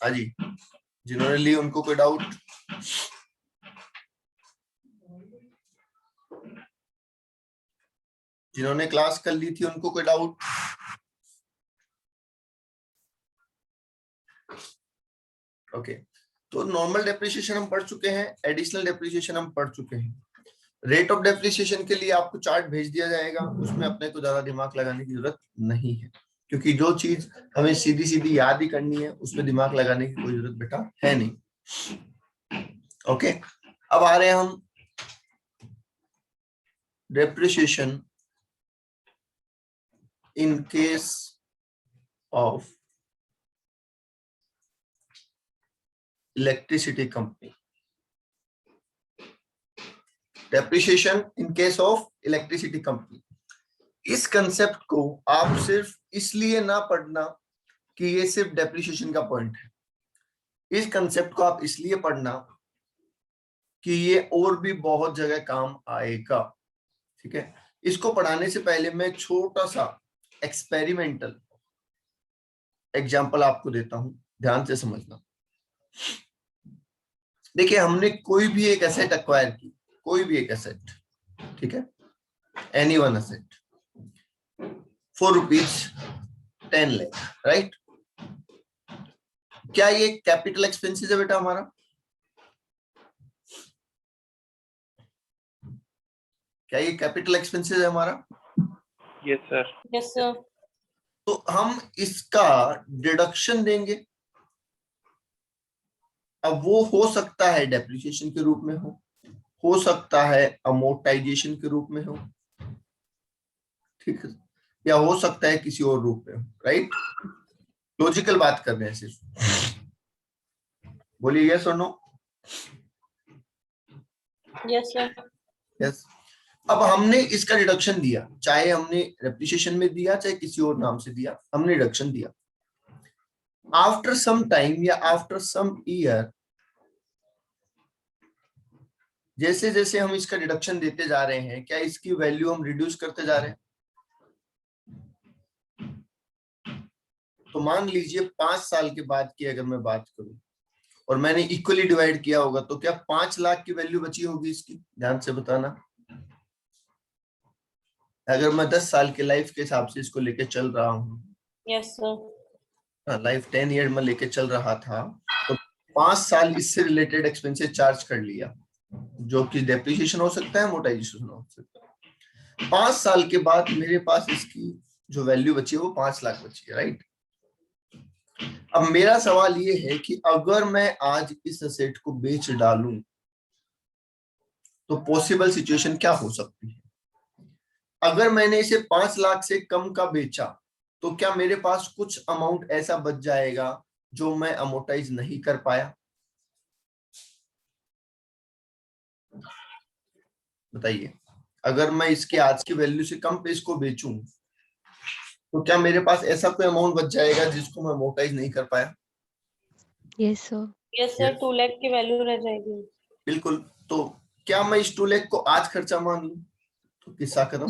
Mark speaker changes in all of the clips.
Speaker 1: हाँ जी, जिन्होंने ली उनको कोई डाउट? जिन्होंने क्लास कर ली थी उनको कोई डाउट? ओके, तो नॉर्मल डेप्रिसिएशन हम पढ़ चुके हैं, एडिशनल डेप्रिसिएशन हम पढ़ चुके हैं। रेट ऑफ डेप्रिसिएशन के लिए आपको चार्ट भेज दिया जाएगा, उसमें अपने को ज्यादा दिमाग लगाने की जरूरत नहीं है, क्योंकि जो चीज हमें सीधी सीधी याद ही करनी है उसमें दिमाग लगाने की कोई जरूरत बेटा है नहीं। ओके, अब आ रहे हैं हम depreciation in case of electricity company. Depreciation in case of electricity company, इस कंसेप्ट को आप सिर्फ इसलिए ना पढ़ना कि ये सिर्फ डेप्रिसिएशन का पॉइंट है, इस कंसेप्ट को आप इसलिए पढ़ना कि ये और भी बहुत जगह काम आएगा। ठीक है, इसको पढ़ाने से पहले मैं छोटा सा एक्सपेरिमेंटल एग्जांपल आपको देता हूं, ध्यान से समझना। देखिए, हमने कोई भी एक एसेट एक्वायर की, कोई भी एक एसेट, ठीक है, any one asset for ₹10 lakh, right? क्या ये कैपिटल एक्सपेंसेस है बेटा हमारा? क्या ये कैपिटल एक्सपेंसेस है हमारा?
Speaker 2: Yes sir.
Speaker 3: Yes sir.
Speaker 1: तो हम इसका डिडक्शन देंगे। अब वो हो सकता है डेप्रिसिएशन के रूप में हो सकता है अमोर्टाइजेशन के रूप में हो, ठीक है, या हो सकता है किसी और रूप में हो, राइट? लॉजिकल बात कर रहे हैं सिर्फ, बोलिए यस और नो।
Speaker 3: Yes sir.
Speaker 1: यस। अब हमने इसका डिडक्शन दिया, चाहे हमने डेप्रिसिएशन में दिया चाहे किसी और नाम से दिया, हमने डिडक्शन दिया। आफ्टर सम टाइम या आफ्टर सम ईयर, जैसे जैसे हम इसका डिडक्शन देते जा रहे हैं, क्या इसकी वैल्यू हम रिड्यूस करते जा रहे हैं? तो मान लीजिए 5 साल के बाद की अगर मैं बात करूं और मैंने इक्वली डिवाइड किया होगा, तो क्या 5 लाख की वैल्यू बची होगी इसकी? ध्यान से बताना। अगर मैं 10 साल के लाइफ के हिसाब से इसको लेके चल रहा हूँ,
Speaker 3: यस सर।
Speaker 1: लाइफ 10 ईयर में लेके चल रहा था, तो 5 साल इससे रिलेटेड एक्सपेंसेस चार्ज कर लिया, जो कि डेप्रिसिएशन हो सकता है, अमोर्टाइजेशन हो सकता है। 5 साल के बाद मेरे पास इसकी जो वैल्यू बची है वो 5 लाख बची है, राइट? अब मेरा सवाल ये है कि अगर मैं आज इस एसेट को बेच डालूं तो पॉसिबल सिचुएशन क्या हो सकती है? अगर मैंने इसे 5 लाख से कम का बेचा तो क्या मेरे पास कुछ अमाउंट ऐसा बच जाएगा जो मैं अमोर्टाइज नहीं कर पाया? बताइए, अगर मैं इसके आज की वैल्यू से कम पे इसको बेचूं तो क्या मेरे पास ऐसा कोई अमाउंट बच जाएगा जिसको मैं अमोर्टाइज नहीं कर पाया?
Speaker 4: Yes sir.
Speaker 3: Yes sir, 2 lakh की वैल्यू रह जाएगी।
Speaker 1: बिल्कुल। तो क्या मैं इस 2 लाख को आज खर्चा मान लूं तो किस्सा खत्म।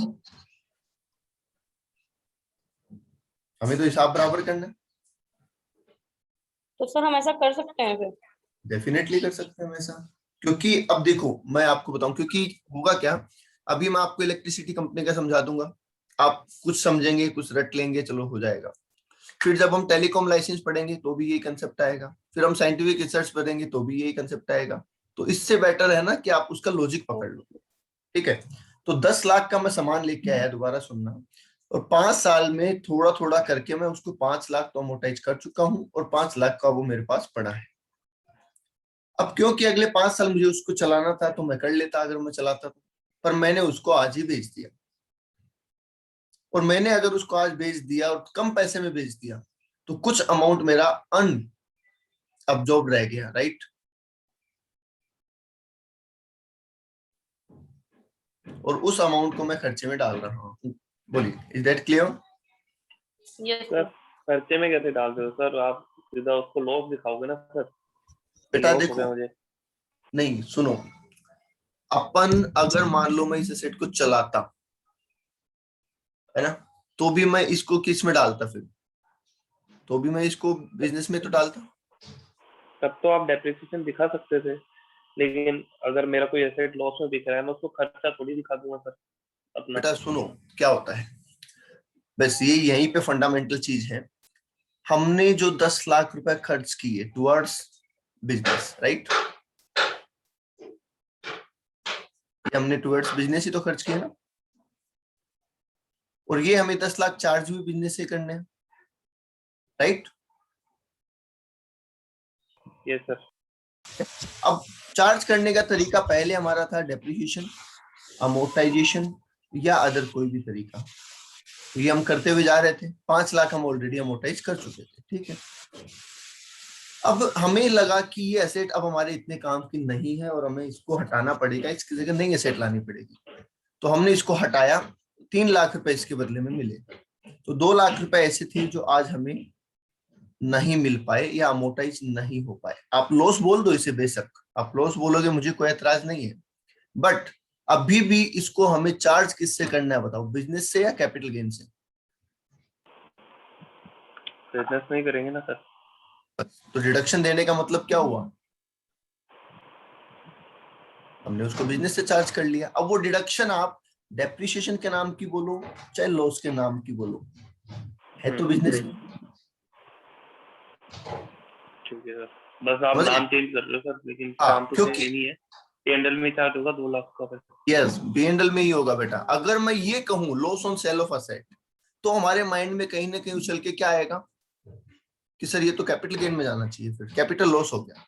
Speaker 1: हमें तो हिसाब बराबर करना है।
Speaker 3: तो सर हम ऐसा कर सकते हैं फिर?
Speaker 1: डेफिनेटली कर सकते हैं ऐसा, क्योंकि अब देखो मैं आपको बताऊं, क्योंकि होगा क्या, अभी मैं आपको इलेक्ट्रिसिटी कंपनी का समझा दूंगा, आप कुछ समझेंगे कुछ रट लेंगे, चलो हो जाएगा। फिर जब हम टेलीकॉम लाइसेंस पढ़ेंगे तो भी यही कंसेप्ट आएगा, फिर हम साइंटिफिक रिसर्च पढ़ेंगे तो भी यही कंसेप्ट आएगा। तो इससे बेटर है ना कि आप उसका लॉजिक पकड़ लो, ठीक है? तो 10 लाख का मैं सामान लेके आया, दोबारा सुनना, और 5 साल में थोड़ा थोड़ा करके मैं उसको 5 लाख तो अमोर्टाइज कर चुका हूँ और 5 लाख का वो मेरे पास पड़ा है। अब क्योंकि अगले 5 साल मुझे उसको चलाना था तो मैं कर लेता अगर मैं चलाता तो, पर मैंने उसको आज ही बेच दिया। और मैंने अगर उसको आज बेच दिया और कम पैसे में बेच दिया तो कुछ अमाउंट मेरा अनअब्जॉर्ब रह गया, राइट? और उस अमाउंट को मैं खर्चे में डाल रहा हूँ। बोलिए, is that clear?
Speaker 3: Yes
Speaker 2: sir
Speaker 3: sir.
Speaker 2: खर्चे में कैसे डाल दो सर? आप सीधा उसको लॉस दिखाओगे ना सर।
Speaker 1: बेटा
Speaker 2: लॉस हो गया
Speaker 1: देखो,
Speaker 2: मुझे।
Speaker 1: नहीं सुनो, अपन अगर मान लो मैं इस सेट को चलाता है ना, तो भी मैं इसको किस में डालता? फिर तो भी मैं इसको बिजनेस में तो डालता।
Speaker 2: तब तो आप डेप्रिसिएशन दिखा सकते थे, लेकिन अगर मेरा कोई एसेट लॉस में दिख रहा है मैं उसको खर्चा थोड़ी दिखा दूंगा सर अपना।
Speaker 1: बेटा सुनो क्या होता है, बस ये यहीं पे फंडामेंटल चीज है। हमने जो 10 लाख रुपए खर्च किए टुवर्ड्स बिजनेस, राइट, हमने टुवर्ड्स बिजनेस ही तो खर्च किया ना, और ये हमें 10 लाख चार्ज भी बिजनेस से करने हैं, राइट।
Speaker 2: Yes sir.
Speaker 1: अब चार्ज करने का तरीका पहले हमारा था डेप्रिसिएशन, अमोर्टाइजेशन या अदर कोई भी तरीका, ये हम करते हुए जा रहे थे। 5 लाख हम ऑलरेडी अमोर्टाइज कर चुके थे, ठीक है। अब हमें लगा कि ये एसेट अब हमारे इतने काम की नहीं है और हमें इसको हटाना पड़ेगा, इसकी जगह नई एसेट लानी पड़ेगी, तो हमने इसको हटाया। 3 लाख रुपए इसके बदले में मिले, तो 2 लाख रुपए ऐसे थे जो आज हमें नहीं मिल पाए या अमोर्टाइज नहीं हो पाए। आप लॉस बोल दो इसे, बेशक आप लॉस बोलोगे, मुझे कोई ऐतराज नहीं है, बट अभी भी इसको हमें चार्ज किससे करना है बताओ, बिजनेस से या कैपिटल गेन से?
Speaker 2: बिजनेस नहीं करेंगे ना सर।
Speaker 1: तो डिडक्शन देने का मतलब क्या हुआ, हमने उसको बिजनेस से चार्ज कर लिया। अब वो डिडक्शन आप डेप्रिसिएशन के नाम की बोलो चाहे लॉस के नाम की बोलो, है तो बिजनेस में।
Speaker 2: ठीक है सर, बस आप
Speaker 1: समझ गए?
Speaker 2: नाम चेंज कर रहे हो सर, लेकिन
Speaker 1: हाँ,
Speaker 2: काम तो
Speaker 1: क्योंकि
Speaker 2: सेम ही है। P&L में चार्ज होगा 2 लाख का पैसा।
Speaker 1: यस, P&L में ही होगा बेटा। अगर मैं ये कहूं loss on sale of asset, तो हमारे माइंड में कहीं ना कहीं उछल के क्या आएगा कि सर ये तो कैपिटल गेन में जाना चाहिए, फिर कैपिटल लॉस हो गया।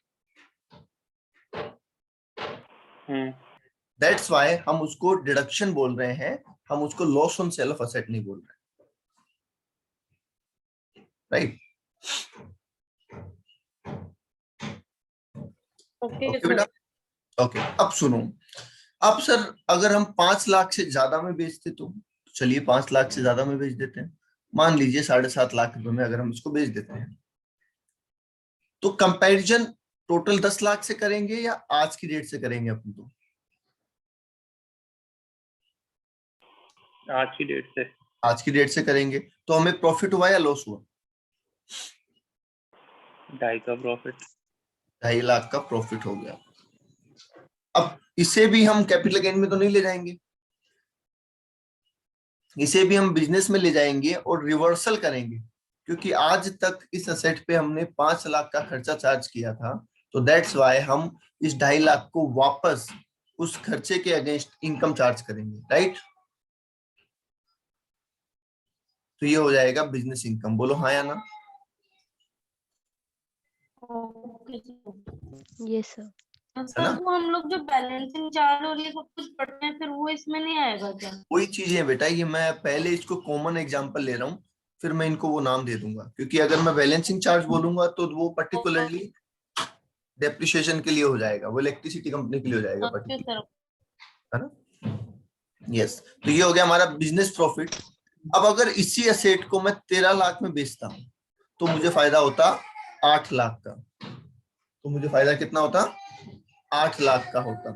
Speaker 1: दैट्स व्हाई हम उसको डिडक्शन बोल रहे हैं, हम उसको loss on sale of asset नहीं बोल रहे, राइट।
Speaker 3: ओके
Speaker 1: ओके बेटा, ओके। अब सुनो, अब सर अगर हम 5 लाख से ज्यादा में बेचते तो चलिए 5 लाख से ज्यादा में बेच देते हैं, मान लीजिए 7.5 लाख रुपए में अगर हम इसको बेच देते हैं, तो कंपैरिजन टोटल 10 लाख से करेंगे या आज की डेट से करेंगे अपन? तो
Speaker 2: आज की डेट से।
Speaker 1: आज की डेट से करेंगे, तो हमें प्रॉफिट हुआ या लॉस हुआ?
Speaker 2: 2.5 का प्रॉफिट।
Speaker 1: 2.5 लाख का प्रॉफिट हो गया। अब इसे भी हम कैपिटल गेन में तो नहीं ले जाएंगे, इसे भी हम बिजनेस में ले जाएंगे और रिवर्सल करेंगे, क्योंकि आज तक इस असेट पे हमने 5 लाख का खर्चा चार्ज किया था, तो दैट्स वाई हम इस 2.5 लाख को वापस उस खर्चे के अगेंस्ट इनकम चार्ज करेंगे, राइट। तो ये हो जाएगा बिजनेस इनकम, बोलो हाँ या ना।
Speaker 4: Yes, sir.
Speaker 1: है
Speaker 3: सर
Speaker 1: ना,
Speaker 3: वो हम लोग जो बैलेंसिंग चार्ज और ये सब कुछ पढ़ते हैं फिर वो इसमें नहीं आएगा क्या?
Speaker 1: वही चीजें हैं बेटा, ये मैं पहले इसको कॉमन एग्जांपल ले रहा हूँ, फिर मैं इनको वो नाम दे दूंगा, क्योंकि अगर मैं बैलेंसिंग चार्ज बोलूंगा तो वो पर्टिकुलरली डेप्रिसिएशन के लिए हो जाएगा, वो इलेक्ट्रिसिटी कंपनी के लिए हो जाएगा
Speaker 3: ओके
Speaker 1: पर्टिकुलर,
Speaker 3: सर।
Speaker 1: है ना। यस, तो ये हो गया हमारा बिजनेस प्रॉफिट। अब अगर इसी एसेट को मैं 13 लाख में बेचता हूँ तो मुझे फायदा होता 8 लाख का, तो मुझे फायदा कितना होता, 8 लाख का होता।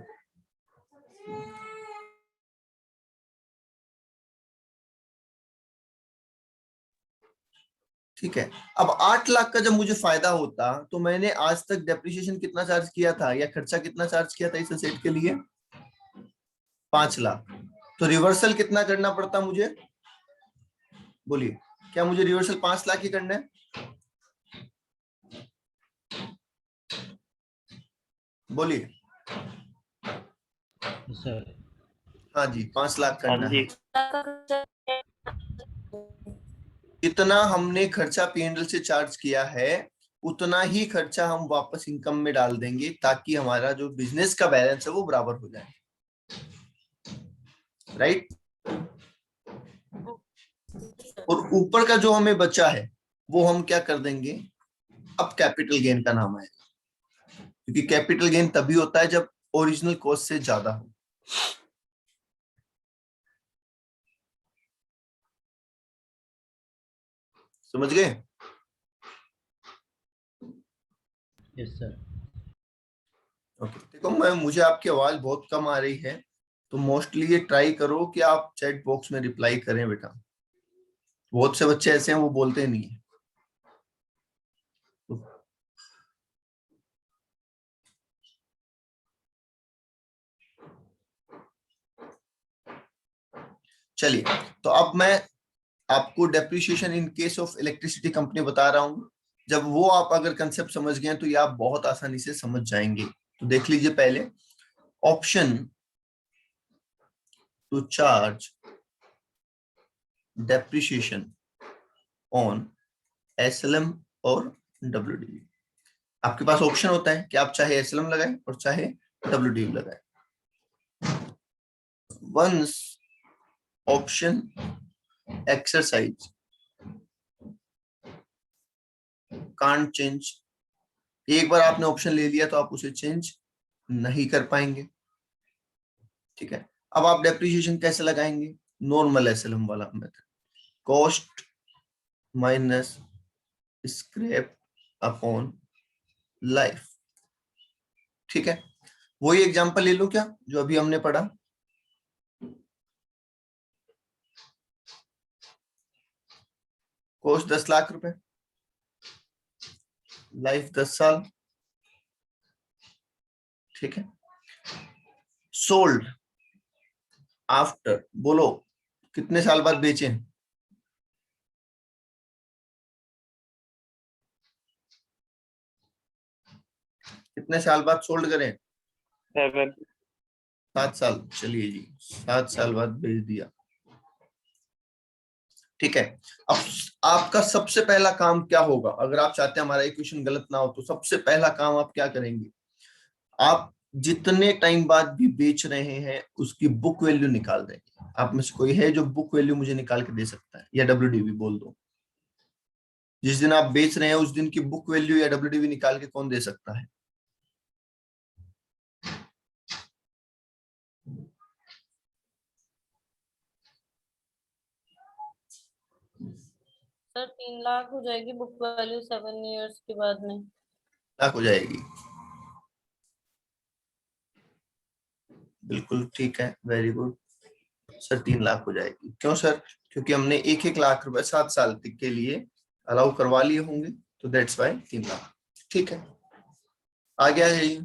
Speaker 1: ठीक है, अब 8 लाख का जब मुझे फायदा होता, तो मैंने आज तक डेप्रिसिएशन कितना चार्ज किया था या खर्चा कितना चार्ज किया था इस एसेट के लिए, 5 लाख। तो रिवर्सल कितना करना पड़ता मुझे, बोलिए, क्या मुझे रिवर्सल 5 लाख ही करना है? बोलिए।
Speaker 5: सर
Speaker 1: हाँ जी, 5 लाख करना
Speaker 2: हाँ
Speaker 1: है।
Speaker 2: जी।
Speaker 1: जितना हमने खर्चा P&L से चार्ज किया है उतना ही खर्चा हम वापस इनकम में डाल देंगे, ताकि हमारा जो बिजनेस का बैलेंस है वो बराबर हो जाए, राइट। और ऊपर का जो हमें बचा है वो हम क्या कर देंगे, अब कैपिटल गेन का नाम आएगा, क्योंकि कैपिटल गेन तभी होता है जब ओरिजिनल कॉस्ट से ज्यादा हो। समझ गए?
Speaker 5: Yes sir.
Speaker 1: ओके, देखो मुझे आपकी आवाज बहुत कम आ रही है, तो मोस्टली ये ट्राई करो कि आप चैट बॉक्स में रिप्लाई करें बेटा, बहुत से बच्चे ऐसे हैं वो बोलते नहीं है। चलिए, तो अब मैं आपको depreciation in case of electricity company बता रहा हूं। जब वो आप अगर कंसेप्ट समझ गए तो ये आप बहुत आसानी से समझ जाएंगे। तो देख लीजिए पहले, option to charge depreciation on SLM और डब्ल्यूडीवी। आपके पास ऑप्शन होता है कि आप चाहे एसएलएम लगाएं और चाहे डब्ल्यूडीवी लगाएं। Once option exercise can't change, एक बार आपने ऑप्शन ले लिया तो आप उसे चेंज नहीं कर पाएंगे। ठीक है, अब आप डेप्रिसिएशन कैसे लगाएंगे? नॉर्मल एसएलएम वाला method, cost minus scrap upon life. ठीक है, वही एग्जांपल ले लो क्या जो अभी हमने पढ़ा। कॉस्ट 10 लाख रुपए, लाइफ 10 साल। ठीक है, सोल्ड आफ्टर, बोलो कितने साल बाद बेचे? कितने साल बाद सोल्ड करें?
Speaker 2: 7।
Speaker 1: 7 साल। चलिए जी, 7 साल बाद बेच दिया। ठीक है, अब आपका सबसे पहला काम क्या होगा? अगर आप चाहते हैं हमारा इक्वेशन गलत ना हो तो सबसे पहला काम आप क्या करेंगे? आप जितने टाइम बाद भी बेच रहे हैं उसकी बुक वैल्यू निकाल देंगे। आप में से कोई है जो बुक वैल्यू मुझे निकाल के दे सकता है? या डब्ल्यूडीवी बोल दो, जिस दिन आप बेच रहे हैं उस दिन की बुक वैल्यू या डब्ल्यूडीवी निकाल के कौन दे सकता है?
Speaker 3: सर 3 लाख हो जाएगी बुक वैल्यू 7 इयर्स के बाद में।
Speaker 1: लाख हो जाएगी। बिल्कुल ठीक है, वेरी गुड सर, 3 लाख हो जाएगी। क्यों सर? क्योंकि हमने 1-1 लाख रुपए 7 साल तक के लिए अलाउ करवा लिए होंगे, तो दैट्स वाई 3 लाख। ठीक है, आ गया है ये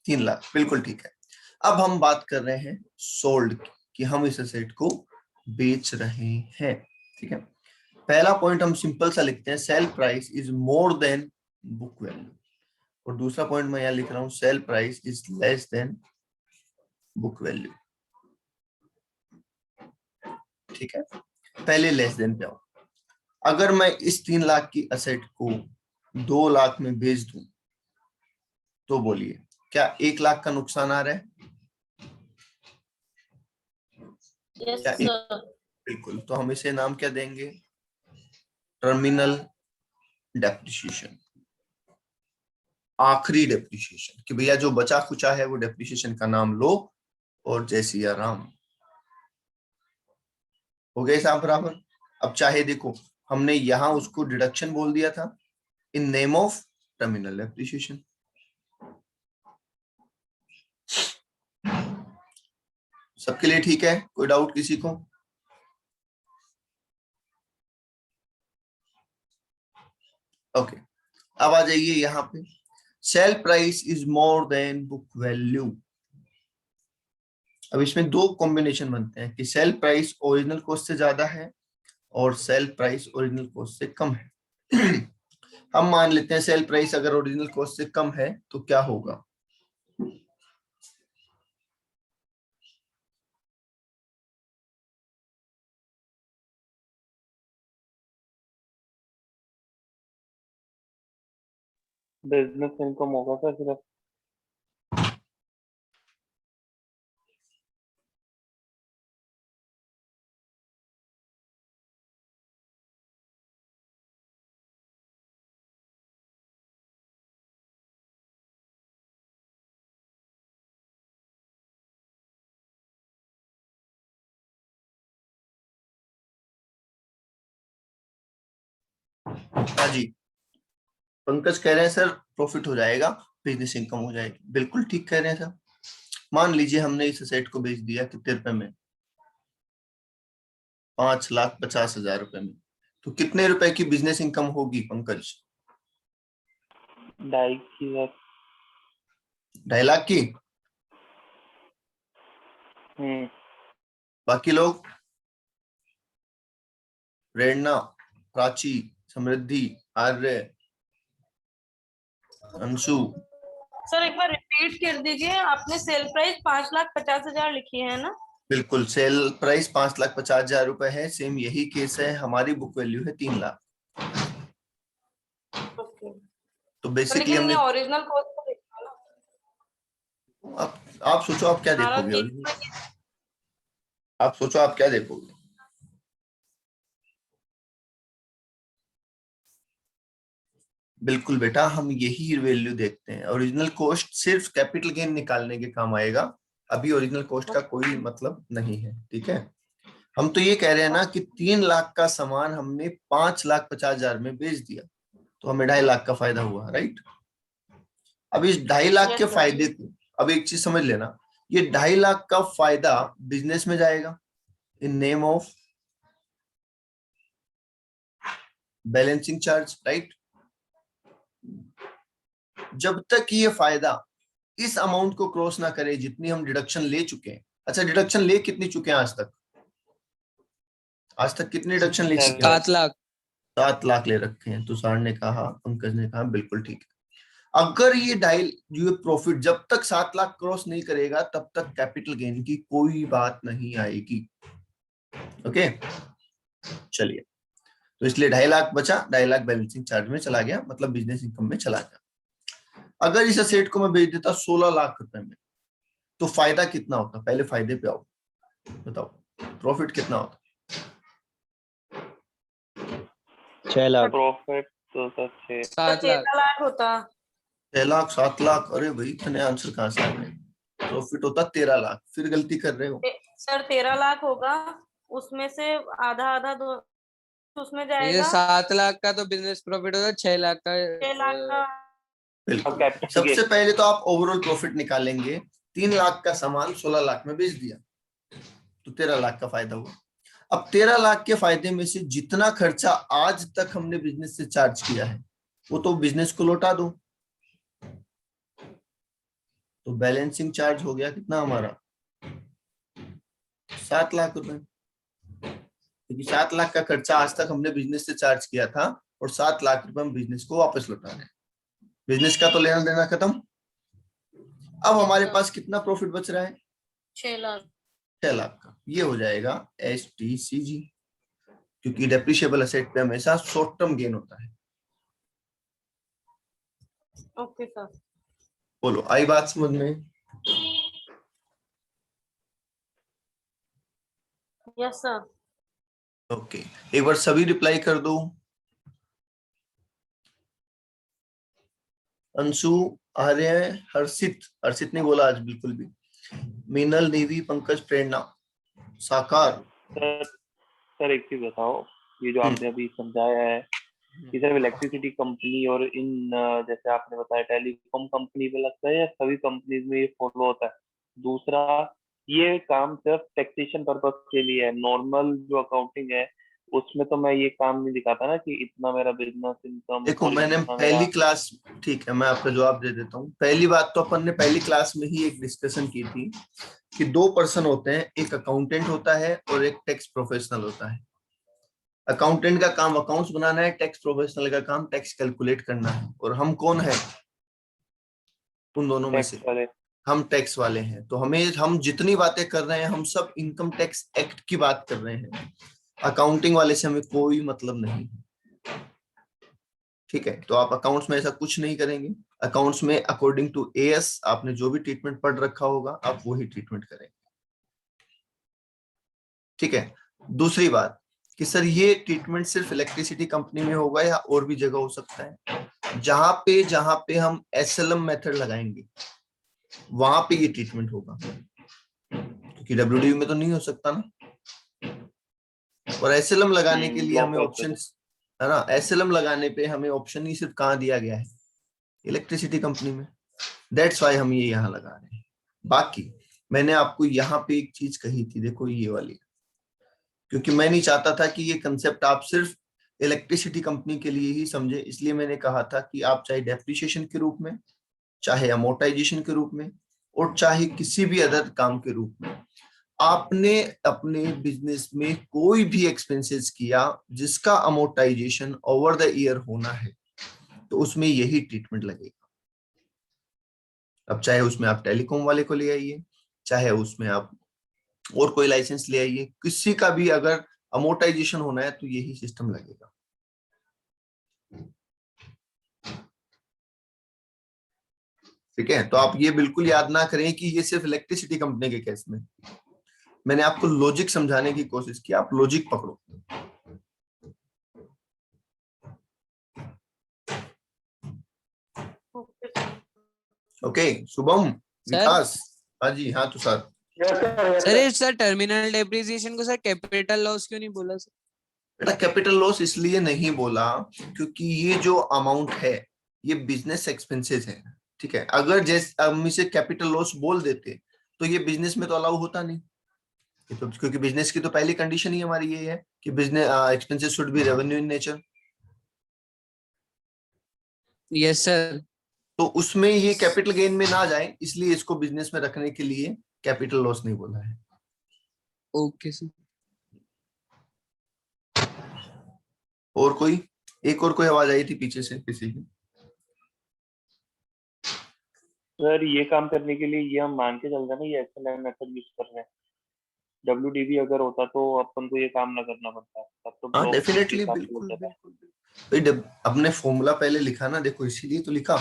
Speaker 1: 3 लाख, बिल्कुल ठीक है। अब हम बात कर रहे हैं सोल्ड की, कि हम इस एसेट को बेच रहे हैं। ठीक है, पहला पॉइंट हम सिंपल सा लिखते हैं, sale price is more than book value. और दूसरा पॉइंट मैं यहां लिख रहा हूं, sale price is less than book value. ठीक है, पहले लेस देन पे आओ। अगर मैं इस 3 लाख की एसेट को 2 लाख में बेच दूं तो बोलिए क्या 1 लाख का नुकसान आ रहा है?
Speaker 3: यस
Speaker 1: क्या
Speaker 3: सर।
Speaker 1: बिल्कुल, तो हम इसे नाम क्या देंगे? टर्मिनल डेप्रिसिएशन, आखिरी डेप्रिसिएशन, कि भैया जो बचा खुचा है वो डेप्रिसिएशन का नाम लो और जय सिया राम। हो गए साहब बराबर। अब चाहे देखो, हमने यहां उसको डिडक्शन बोल दिया था in name of terminal depreciation. सबके लिए ठीक है? कोई डाउट किसी को? ओके, अब आ जाइए यहाँ पे, sale price is more than book value. अब इसमें 2 कॉम्बिनेशन बनते हैं कि सेल प्राइस ओरिजिनल कॉस्ट से ज्यादा है और सेल प्राइस ओरिजिनल कॉस्ट से कम है। हम मान लेते हैं सेल प्राइस अगर ओरिजिनल कॉस्ट से कम है तो क्या होगा?
Speaker 2: बिजनेस इनकम होगा सर सिर्फ।
Speaker 1: हाँ जी, पंकज कह रहे हैं सर प्रॉफिट हो जाएगा, बिजनेस इनकम हो जाएगी। बिल्कुल ठीक कह रहे हैं सर। मान लीजिए हमने इस एसेट को बेच दिया कितने रुपए में? 5,50,000 रुपए में। तो कितने रुपए की बिजनेस इनकम होगी पंकज?
Speaker 2: 2.5 की सर।
Speaker 1: 2.5 लाख की? बाकी लोग, प्रेरणा, प्राची, समृद्धि, आर्य, अंशु,
Speaker 3: सर एक बार रिपीट कर दीजिए, आपने सेल प्राइस 5,50,000 लिखी है ना?
Speaker 1: बिल्कुल सेल प्राइस 5,50,000 रुपए है। सेम यही केस है, हमारी बुक वैल्यू है 3 लाख।
Speaker 3: ओके।
Speaker 1: तो बेसिकली
Speaker 3: लेकिन
Speaker 1: हमने,
Speaker 3: ये ओरिजिनल कॉस्ट तो लिखा ना।
Speaker 1: आप सोचो आप क्या
Speaker 3: हमारा
Speaker 1: देखोगे,
Speaker 3: केस
Speaker 1: आप सोचो आप क्या देखोगे। बिल्कुल बेटा, हम यही वैल्यू देखते हैं। ओरिजिनल कॉस्ट सिर्फ कैपिटल गेन निकालने के काम आएगा, अभी ओरिजिनल कॉस्ट का कोई मतलब नहीं है। ठीक है, हम तो ये कह रहे हैं ना कि 3 लाख का सामान हमने 5,50,000 में बेच दिया, तो हमें 2.5 लाख का फायदा हुआ, राइट। अब इस 2.5 लाख के
Speaker 3: Yes, sir.
Speaker 1: फायदे को, अब एक चीज समझ लेना, ये 2.5 लाख का फायदा बिजनेस में जाएगा in name of balancing charge, right. जब तक ये फायदा इस अमाउंट को क्रॉस ना करे जितनी हम डिडक्शन ले चुके हैं। अच्छा, डिडक्शन ले कितनी चुके हैं आज तक? आज तक कितनी डिडक्शन ले चुके हैं?
Speaker 6: 7 लाख।
Speaker 1: 7 लाख ले रखे हैं। तुषार ने कहा, पंकज ने कहा, बिल्कुल ठीक है। अगर ये ये प्रॉफिट जब तक 7 लाख क्रॉस नहीं करेगा तब तक कैपिटल गेन की कोई बात नहीं आएगी। ओके, चलिए, तो इसलिए 2.5 लाख बचा, 2.5 लाख बैलेंसिंग चार्ज में चला गया, मतलब बिजनेस इनकम में चला गया। अगर इस असेट को मैं बेच देता 16 लाख रुपए में, तो फायदा कितना होता? पहले फायदे पे आओ, बताओ प्रॉफिट कितना होता?
Speaker 6: 6 लाख।
Speaker 2: प्रॉफिट तो सर
Speaker 6: 7 लाख।
Speaker 3: 13 लाख होता।
Speaker 1: 6 लाख, 7 लाख? अरे भाई इतने आंसर कहाँ से आ गए? प्रॉफिट होता 13 लाख। फिर गलती कर रहे हो
Speaker 3: सर 13 लाख होगा, उसमें से आधा आधा दो उसमें
Speaker 6: ये
Speaker 3: जाएगा।
Speaker 6: 7 लाख का तो बिजनेस प्रॉफिट होता है, 6 लाख का
Speaker 3: 6 लाख का।
Speaker 1: बिल्कुल।
Speaker 2: कैपिटल
Speaker 1: सबसे पहले तो आप ओवरऑल प्रॉफिट निकालेंगे। 3 लाख का सामान 16 लाख में बेच दिया, तो 13 लाख का फायदा हुआ। अब 13 लाख के फायदे में से जितना खर्चा आज तक हमने बिजनेस से चार्ज किया है वो तो बिजनेस को लौटा दो। तो बैलेंसिंग चार्ज हो गया कितना हमारा? 7 लाख रुपए, क्योंकि 7 लाख का खर्चा आज तक हमने बिजनेस से चार्ज किया था और 7 लाख रुपए हम बिजनेस को वापस लौटा रहे हैं। बिजनेस का तो लेना देना खत्म। अब हमारे पास कितना प्रॉफिट बच रहा है?
Speaker 3: 6 लाख।
Speaker 1: 6 लाख का। ये हो जाएगा STCG, क्योंकि डेप्रिशिएबल एसेट पे हमेशा शॉर्ट टर्म गेन होता है।
Speaker 3: Okay sir.
Speaker 1: बोलो, आई बात समझ में?
Speaker 3: Yes sir.
Speaker 1: ओके, एक बार सभी रिप्लाई कर दो। अंशु, आर्य, हर्षित, हर्षित नहीं बोला आज बिल्कुल भी, मीनल, नेवी, पंकज, प्रेरणा, साकार।
Speaker 2: सर एक चीज बताओ, ये जो आपने अभी समझाया है कि सिर्फ इलेक्ट्रिसिटी कंपनी और इन जैसे आपने बताया टेलीकॉम कंपनी पे लगता है या सभी कंपनीज में ये फॉलो होता है? दूसरा, ये काम सिर्फ टैक्सेशन पर्पस के लिए है, नॉर्मल जो अकाउंटिंग है उसमें तो मैं ये काम नहीं दिखाता ना कि इतना मेरा बिजनेस इनकम।
Speaker 1: देखो, मैंने पहली क्लास, ठीक है मैं आपका जवाब दे देता हूँ। पहली बात तो अपन ने पहली क्लास में ही एक डिस्कशन की थी कि 2 पर्सन होते हैं, एक अकाउंटेंट होता है और एक टैक्स प्रोफेशनल होता है। अकाउंटेंट का काम अकाउंट्स बनाना है, टैक्स प्रोफेशनल का काम टैक्स कैलकुलेट करना है। और हम कौन है उन दोनों में से? हम टैक्स वाले हैं। तो हम जितनी बातें कर रहे हैं हम सब इनकम टैक्स एक्ट की बात कर रहे हैं। अकाउंटिंग वाले से हमें कोई मतलब नहीं है। ठीक है, तो आप अकाउंट्स में ऐसा कुछ नहीं करेंगे। अकाउंट्स में अकॉर्डिंग टू AS आपने जो भी ट्रीटमेंट पढ़ रखा होगा आप वही ट्रीटमेंट करेंगे। ठीक है, दूसरी बात कि सर ये ट्रीटमेंट सिर्फ इलेक्ट्रिसिटी कंपनी में होगा या और भी जगह हो सकता है? जहां पे हम SLM मेथड लगाएंगे वहां पे ये ट्रीटमेंट होगा, क्योंकि WDV में तो नहीं हो सकता ना। और SLM लगाने के लिए हमें ऑप्शन है ना, SLM लगाने पे हमें ऑप्शन ही सिर्फ कहाँ दिया गया है? इलेक्ट्रिसिटी कंपनी में। दैट्स वाई हम ये यहाँ लगा रहे हैं। बाकी मैंने आपको यहाँ पे एक चीज कही थी, देखो ये वाली, क्योंकि मैं नहीं चाहता था कि ये कंसेप्ट आप सिर्फ इलेक्ट्रिसिटी कंपनी के लिए ही समझे, इसलिए मैंने कहा था कि आप चाहे डेप्रिसिएशन के रूप में, चाहे अमोर्टाइजेशन के रूप में और चाहे किसी भी अदर काम के रूप में आपने अपने बिजनेस में कोई भी एक्सपेंसेस किया जिसका अमोर्टाइजेशन ओवर द ईयर होना है, तो उसमें यही ट्रीटमेंट लगेगा। अब चाहे उसमें आप टेलीकॉम वाले को ले आइए, चाहे उसमें आप और कोई लाइसेंस ले आइए, किसी का भी अगर अमोर्टाइजेशन होना है तो यही सिस्टम लगेगा। ठीक है, तो आप ये बिल्कुल याद ना करें कि ये सिर्फ इलेक्ट्रिसिटी कंपनी के केस में। मैंने आपको लॉजिक समझाने की कोशिश की, आप लॉजिक पकड़ो। ओके शुभम, विकास, हाँ जी, हाँ तुषार।
Speaker 6: सर टर्मिनल डेप्रिसिएशन को सर कैपिटल लॉस क्यों नहीं बोला सर?
Speaker 1: बेटा कैपिटल लॉस इसलिए नहीं बोला क्योंकि ये जो अमाउंट है ये बिजनेस एक्सपेंसेस है। ठीक है, अगर जैसे हम इसे कैपिटल लॉस बोल देते तो ये बिजनेस में तो अलाउ होता नहीं। तो क्योंकि बिजनेस की तो पहली कंडीशन ही हमारी ये है कि business expenses should be revenue in nature.
Speaker 6: Yes sir.
Speaker 1: तो उसमें ये कैपिटल गेन में ना जाए, इसलिए इसको बिजनेस में रखने के लिए कैपिटल लॉस नहीं बोला है।
Speaker 6: Okay sir.
Speaker 1: और कोई, एक और कोई आवाज आई थी पीछे से किसी की?
Speaker 2: सर ये काम करने के लिए ये हम मान के चलते हैं ना, ये एक्सेल मेथड यूज कर रहे हैं। WDV अगर होता तो अपन को ये काम ना करना पड़ता, तब तो
Speaker 1: हाँ
Speaker 2: ब्लॉक
Speaker 1: डेफिनेटली,
Speaker 2: हिसाब से
Speaker 1: बिल्कुल
Speaker 2: हो जाता।
Speaker 1: बिल्कुल। अपने फॉर्मूला पहले लिखा ना, देखो इसीलिए तो लिखा।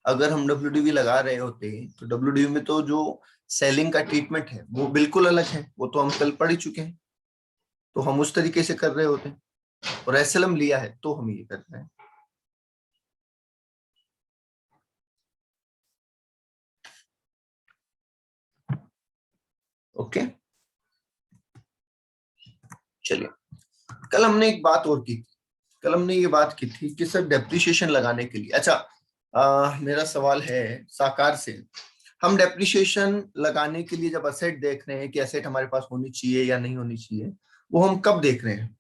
Speaker 1: अगर हम WDV लगा रहे होते तो WDV में तो जो सेलिंग का ट्रीटमेंट है वो बिल्कुल अलग है, वो तो हम कल पढ़ ही चुके हैं। तो हम उस तरीके से कर रहे होते, और SLM लिया है तो हम ये कर रहे हैं। ओके चलिए, कल हमने एक बात और की थी। कल हमने ये बात की थी कि सर डेप्रिसिएशन लगाने के लिए, अच्छा मेरा सवाल है साकार से, हम डेप्रिसिएशन लगाने के लिए जब असेट देख रहे हैं कि असेट हमारे पास होनी चाहिए या नहीं होनी चाहिए, वो हम कब देख रहे हैं?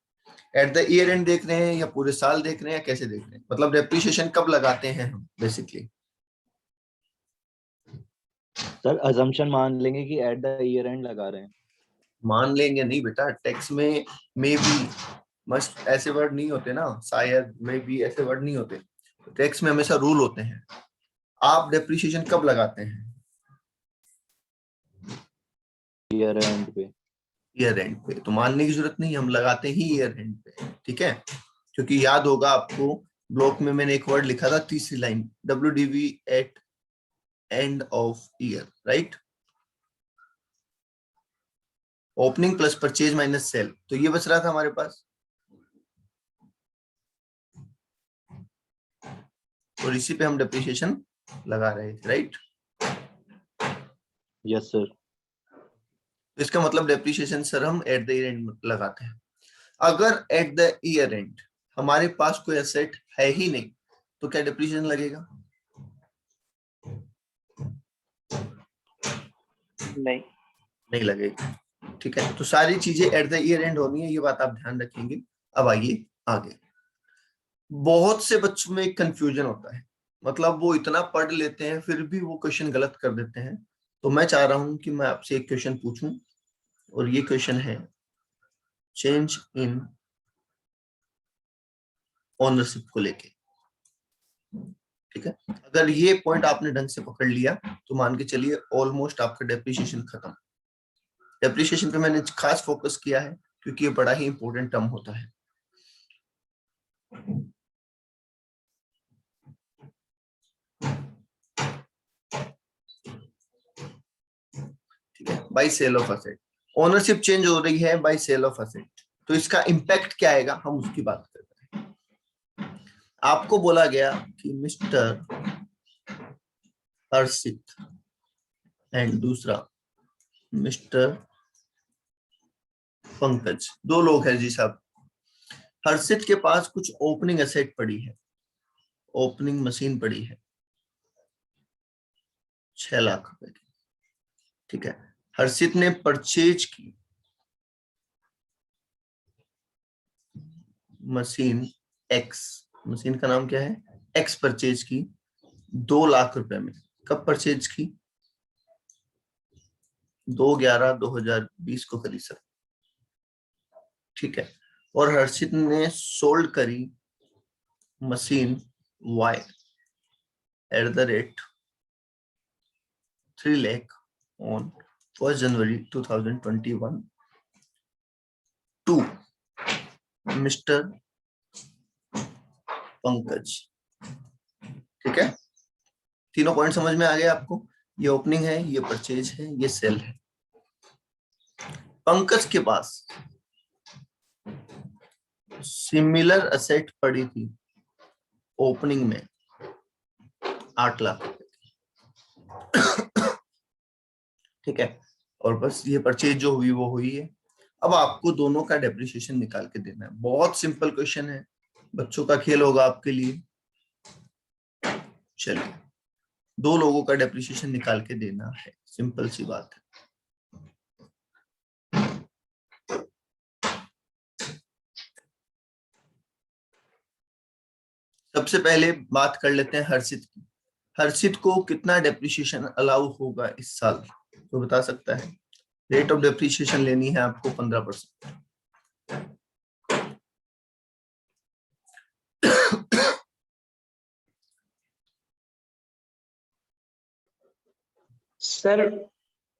Speaker 1: एट द ईयर एंड देख रहे हैं या पूरे साल देख रहे हैं, या कैसे देख रहे हैं? मतलब डेप्रिसिएशन कब लगाते हैं हम बेसिकली?
Speaker 7: सर अजम्पशन मान लेंगे कि एट द ईयर एंड लगा रहे हैं।
Speaker 1: मान लेंगे नहीं बेटा, टैक्स में मे बी मस्ट ऐसे वर्ड नहीं होते ना, शायद मे बी ऐसे वर्ड नहीं होते। टैक्स में हमेशा रूल होते हैं। आप डेप्रिसिएशन कब लगाते हैं?
Speaker 7: ईयर एंड पे।
Speaker 1: ईयर एंड पे, तो मानने की जरूरत नहीं, हम लगाते ही ईयर एंड पे। ठीक है, क्योंकि याद होगा आपको ब्लॉक में मैंने एक वर्ड लिखा था, तीसरी line, WDV at end of year, right? Opening plus purchase minus sale, तो ये बच रहा था हमारे पास, और इसी पे हम डेप्रिसिएशन लगा रहे थे, राइट?
Speaker 7: Yes sir.
Speaker 1: तो इसका मतलब डेप्रिसिएशन सर हम एट द ईयर एंड लगाते हैं। अगर एट द ईयर एंड हमारे पास कोई एसेट है ही नहीं, तो क्या डेप्रिसिएशन लगेगा? नहीं लगेगा। ठीक है, तो सारी चीजें एट द ईयर एंड होनी है, ये बात आप ध्यान रखेंगे। अब आइए आगे। बहुत से बच्चों में एक कंफ्यूजन होता है, मतलब वो इतना पढ़ लेते हैं फिर भी वो क्वेश्चन गलत कर देते हैं। तो मैं चाह रहा हूं कि मैं आपसे एक क्वेश्चन पूछूं, और ये क्वेश्चन है चेंज इन ओनरशिप को लेके। ठीक है, अगर ये पॉइंट आपने ढंग से पकड़ लिया तो मान के चलिए ऑलमोस्ट आपका डेप्रिसिएशन खत्म। डेप्रिसिएशन पे मैंने खास फोकस किया है क्योंकि ये बड़ा ही इंपॉर्टेंट टर्म होता है। ठीक है, by sale of asset, ownership change हो रही है बाय सेल ऑफ असेट, तो इसका इंपैक्ट क्या आएगा हम उसकी बात करते हैं। आपको बोला गया कि मिस्टर हर्षित एंड दूसरा मिस्टर पंकज, दो लोग हैं जी साहब। हर्षित के पास कुछ ओपनिंग एसेट पड़ी है, ओपनिंग मशीन पड़ी है 6 लाख रुपए की। ठीक है, हर्षित ने परचेज की मशीन एक्स, मशीन का नाम क्या है एक्स, परचेज की 2 लाख रुपए में। कब परचेज की? 2/11/2020 को करी सर, ठीक है। और हर्षित ने सोल्ड करी machine Y @ 3 lakh on 1 January 2021 to mister Pankaj, ठीक है। तीनों पॉइंट समझ में आ गए आपको? ये ओपनिंग है, ये परचेज है, ये सेल है। पंकज के पास सिमिलर असेट पड़ी थी ओपनिंग में 8 लाख, ठीक है। और बस ये परचेज जो हुई वो हुई है। अब आपको दोनों का डेप्रिसिएशन निकाल के देना है। बहुत सिंपल क्वेश्चन है, बच्चों का खेल होगा आपके लिए। चलिए, 2 लोगों का डेप्रिसिएशन निकाल के देना है, सिंपल सी बात है। सबसे पहले बात कर लेते हैं हर्षित की। हर्षित को कितना डेप्रिसिएशन अलाउ होगा इस साल, तो बता सकता है? रेट ऑफ डेप्रिसिएशन लेनी है आपको 15%।
Speaker 8: सर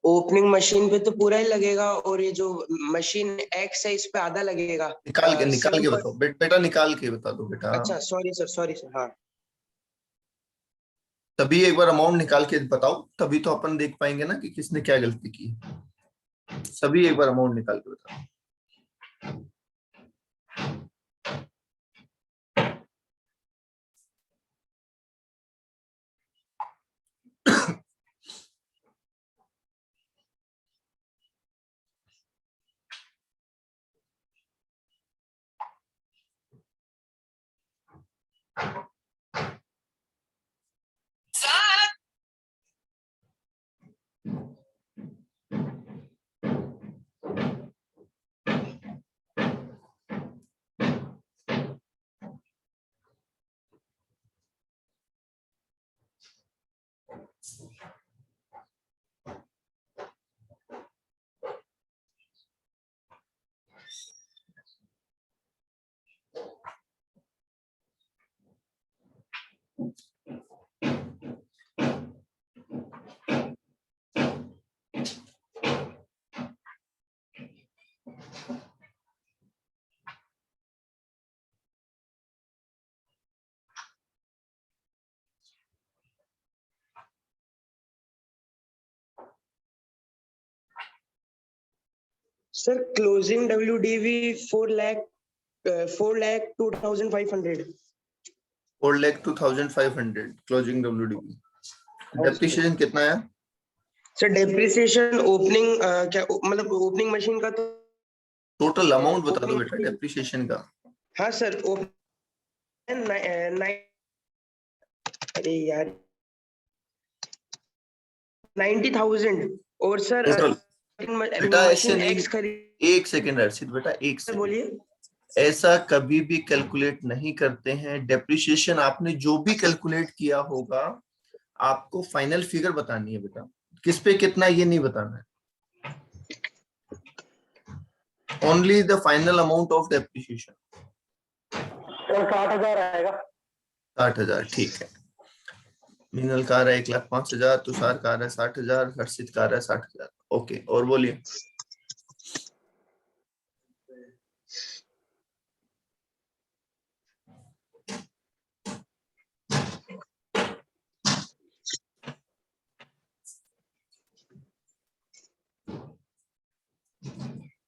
Speaker 8: ओपनिंग मशीन पे तो पूरा ही लगेगा, और ये जो मशीन एक्स है इस पे आधा लगेगा।
Speaker 1: निकाल के बताओ बेटा, निकाल के बता दो बेटा।
Speaker 8: अच्छा सॉरी सर, हाँ।
Speaker 1: तभी एक बार अमाउंट निकाल के बताओ, तभी तो अपन देख पाएंगे ना कि किसने क्या गलती की। सभी एक बार अमाउंट निकाल के बताओ।
Speaker 8: Sir closing WDV 4,02,500।
Speaker 1: 4,02,500 closing WDV। Depreciation कितना है
Speaker 8: सर? डेप्रिसिएशन ओपनिंग क्या मतलब ओपनिंग मशीन का तो
Speaker 1: टोटल अमाउंट बता दो बेटा डेप्रिसिएशन का।
Speaker 8: हाँ सर, अरे यार 90,000। और सर
Speaker 1: टोटल बेटा ऐसे
Speaker 8: मशीन
Speaker 1: नहीं,
Speaker 8: एक्स खरीद।
Speaker 1: एक सेकंड हर्षित बेटा, एक सेकंड
Speaker 8: बोलिए।
Speaker 1: ऐसा कभी भी कैलकुलेट नहीं करते हैं। डेप्रिसिएशन आपने जो भी कैलकुलेट किया होगा, आपको फाइनल फिगर बतानी है बेटा, किस पे कितना ये नहीं बताना है। Only the final amount of depreciation.
Speaker 8: 60,000 आएगा।
Speaker 1: 60,000, ठीक है। मीनल का रहा है 1,05,000, तुषार का रहा है 60,000, हर्षित का रहा है 60,000। ओके, और बोलिए।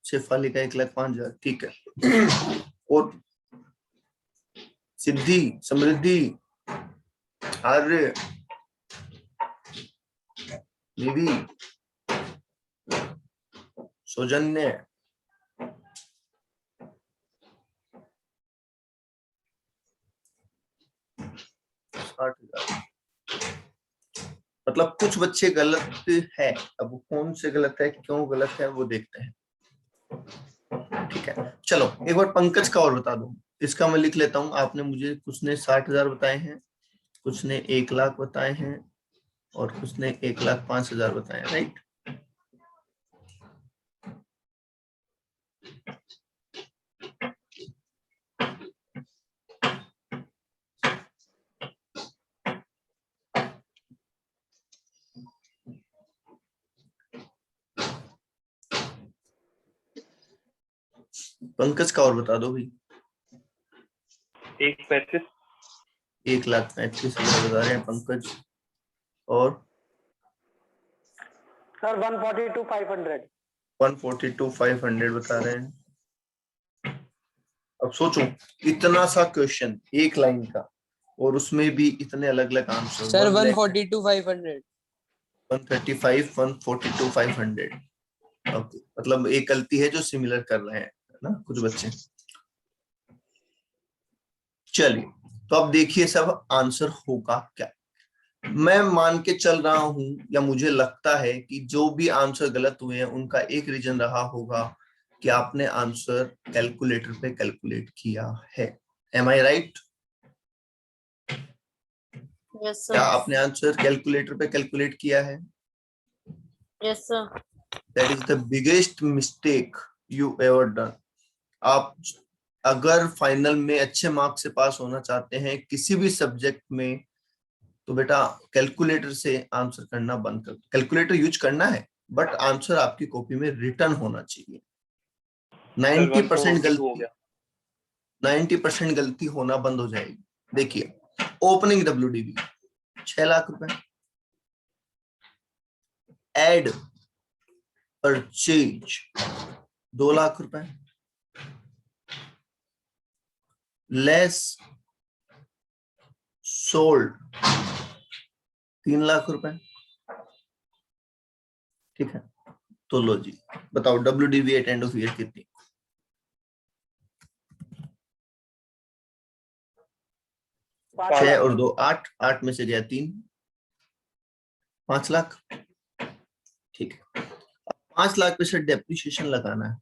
Speaker 1: शेफाली का 1,05,000, ठीक है। और सिद्धि, समृद्धि, आर्य, निधि, सौजन्य, मतलब कुछ बच्चे गलत है। अब कौन से गलत है, क्यों गलत है, वो देखते हैं, ठीक है। चलो एक बार पंकज का और बता दो। इसका मैं लिख लेता हूं। आपने मुझे, कुछ ने 60,000 बताए हैं, कुछ ने 1 लाख बताए हैं, और कुछ ने 1,05,000 बताए हैं, राइट। पंकज का और बता दो भाई।
Speaker 2: 1,35,000।
Speaker 1: 1,35,000 बता रहे हैं पंकज। और
Speaker 9: सर 142,500।
Speaker 1: 142,500 बता रहे हैं। अब सोचो, इतना सा क्वेश्चन एक लाइन का, और उसमें भी इतने अलग अलग आंसर।
Speaker 6: सर 142,500।
Speaker 1: 135, 142,500। ओके, मतलब एक गलती है जो सिमिलर कर रहे हैं, है ना कुछ बच्चे। चलिए, तो अब देखिए सब आंसर होगा क्या। मैं मान के चल रहा हूं, या मुझे लगता है कि जो भी आंसर गलत हुए हैं उनका एक रीजन रहा होगा कि आपने आंसर कैलकुलेटर पे कैलकुलेट किया है। M I right?
Speaker 3: यस
Speaker 1: क्या
Speaker 3: सर।
Speaker 1: आपने आंसर कैलकुलेटर पे कैलकुलेट किया है?
Speaker 3: Yes sir.
Speaker 1: That is the biggest mistake you ever done. आप अगर फाइनल में अच्छे मार्क्स से पास होना चाहते हैं किसी भी सब्जेक्ट में, तो बेटा कैलकुलेटर से आंसर करना बंद कर। कैलकुलेटर यूज करना है, बट आंसर आपकी कॉपी में रिटर्न होना चाहिए। 90%
Speaker 2: 142 हो
Speaker 1: गलती,
Speaker 2: गया।
Speaker 1: 90% गलती होना बंद हो जाएगी। देखिए, ओपनिंग WDV 6 लाख रुपए, एड परचेज 2 लाख रुपए, लेस सोल्ड 3 लाख रुपए। ठीक है, तो लो जी, बताओ WDV at end of year कितनी? 6 और 2 8, 8 में से गया 3, 5 लाख। ठीक है, 5 लाख पे से डेप्रिसिएशन लगाना है,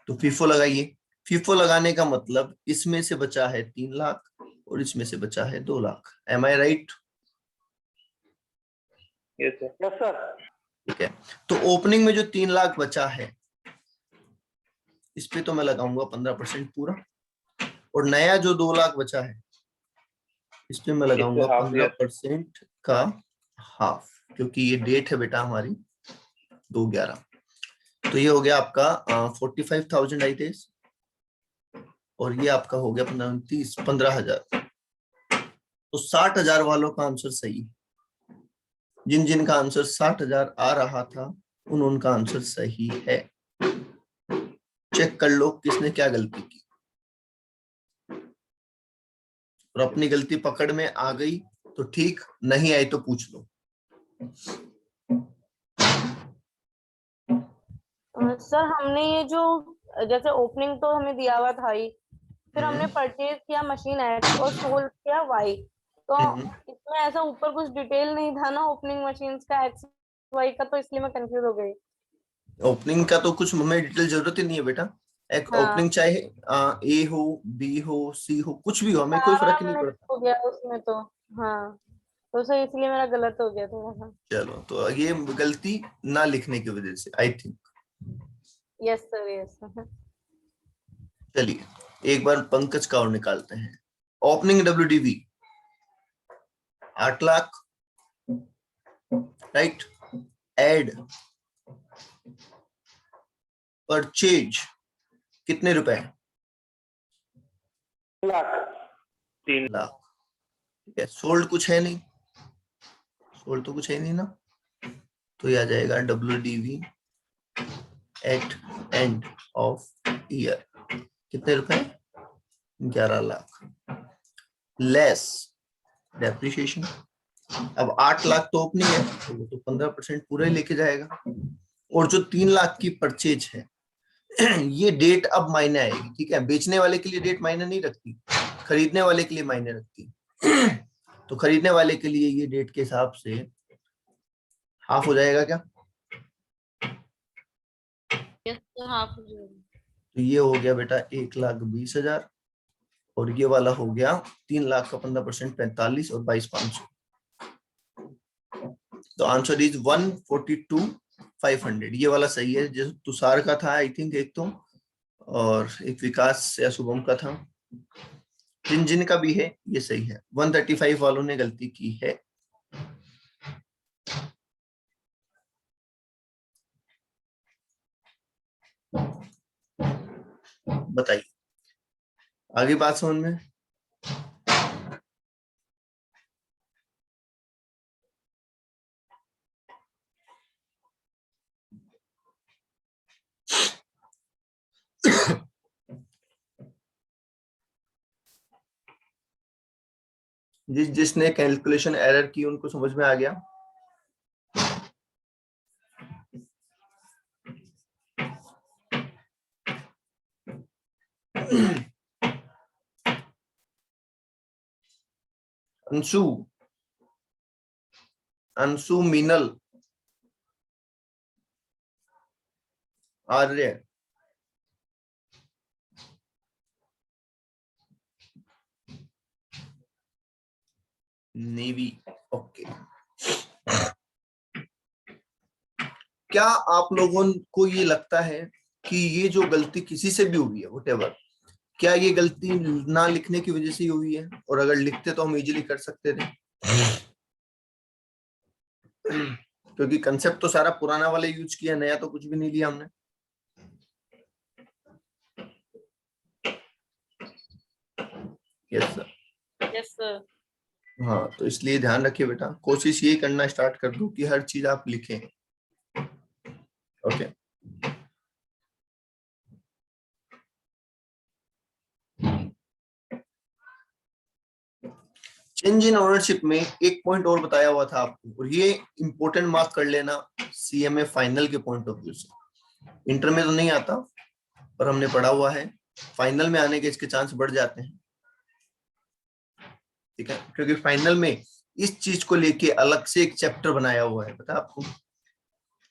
Speaker 1: तो फीफो लगाइए। फीफो लगाने का मतलब इसमें से बचा है 3 लाख और इसमें से बचा है 2 lakh. Am I right?
Speaker 2: Yes sir.
Speaker 9: Yes sir.
Speaker 1: ठीक है, तो ओपनिंग में जो 3 लाख बचा है इस पे तो मैं लगाऊंगा 15% पूरा, और नया जो 2 लाख बचा है इस पे मैं लगाऊंगा
Speaker 2: इससे half year।
Speaker 1: 15% का हाफ, क्योंकि ये डेट है बेटा हमारी 2/11। तो ये हो गया आपका 45,000 आई थिंक, और ये आपका हो गया 15,000। तो 60,000 वालों का आंसर सही है। जिन जिन का आंसर 60,000 आ रहा था उनका आंसर सही है। चेक कर लो किसने क्या गलती की, और अपनी गलती पकड़ में आ गई तो ठीक, नहीं आई तो पूछ लो।
Speaker 3: सर हमने ये जो जैसे ओपनिंग तो हमें दिया हुआ था ही, फिर हमने परचेज किया मशीन एक्स और सोल्ड किया वाई, तो इसमें ऐसा ऊपर कुछ डिटेल नहीं था ना ओपनिंग मशीन्स का एक्स वाई का, तो इसलिए मैं कंफ्यूज हो गई।
Speaker 1: ओपनिंग का तो कुछ हमें डिटेल जरूरत ही नहीं है बेटा। एक
Speaker 3: हाँ
Speaker 1: ओपनिंग चाहे ए हो, बी हो, सी हो, कुछ भी हो, हमें कोई
Speaker 3: सारा
Speaker 1: फर्क नहीं
Speaker 3: मिक्स
Speaker 1: पड़ता।
Speaker 3: हो गया उसमें तो। हाँ, तो सर इसलिए मेरा गलत हो गया थोड़ा सा।
Speaker 1: चलो, तो ये गलती ना लिखने की वजह से I think.
Speaker 3: Yes sir yes sir.
Speaker 1: चलिए, एक बार पंकज का और निकालते हैं। Opening WDV 8 lakh, right. Add purchase कितने रुपए?
Speaker 2: 3
Speaker 1: लाख। ठीक है, सोल्ड कुछ है नहीं, सोल्ड तो कुछ है नहीं ना, तो ये आ जाएगा WDV at end of year कितने रुपए? 11 लाख, लेस डेप्रिसिएशन। अब 8 लाख तो ओपनिंग है, तो वो तो 15% पूरा ही लेके जाएगा। और जो 3 लाख की परचेज है ये डेट अब मायने आएगी। ठीक है, बेचने वाले के लिए डेट मायने नहीं रखती, खरीदने वाले के लिए मायने रखती। तो खरीदने वाले के लिए ये डेट के हिसाब से हाफ हो जाएगा क्या?
Speaker 3: Yes sir half.
Speaker 1: तो ये हो गया बेटा 1,20,000, और ये वाला हो गया 3 लाख का 15% 45 और 22,500। तो आंसर इज 142,500। ये वाला सही है, जैसे तुषार का था आई थिंक एक तो, और एक विकास या शुभम का था। जिन जिन का भी है ये सही है। 135 वालों ने गलती की है। बताइए, आगे बात समझ में? जिसने कैलकुलेशन एरर की उनको समझ में आ गया? अंशु, अंशु, मीनल, आर्य, नेवी, ओके। क्या आप लोगों को ये लगता है कि ये जो गलती किसी से भी हुई है व्हाटएवर, क्या ये गलती ना लिखने की वजह से ही हुई है? और अगर लिखते तो हम इजीली कर सकते थे, क्योंकि कंसेप्ट तो सारा पुराना वाला यूज किया, नया तो कुछ भी नहीं लिया हमने। Yes sir,
Speaker 3: yes sir.
Speaker 1: हाँ, तो इसलिए ध्यान रखिए बेटा, कोशिश ये करना स्टार्ट कर दो कि हर चीज आप लिखें। ओके, चेंज इन ओनरशिप में एक पॉइंट और बताया हुआ था आपको, और ये इंपॉर्टेंट मार्क कर लेना सीएमए फाइनल के पॉइंट ऑफ व्यू से। इंटर में तो नहीं आता, पर हमने पढ़ा हुआ है, फाइनल में आने के इसके चांस बढ़ जाते हैं, ठीक है? क्योंकि फाइनल में इस चीज को लेके अलग से एक चैप्टर बनाया हुआ है, पता है आपको?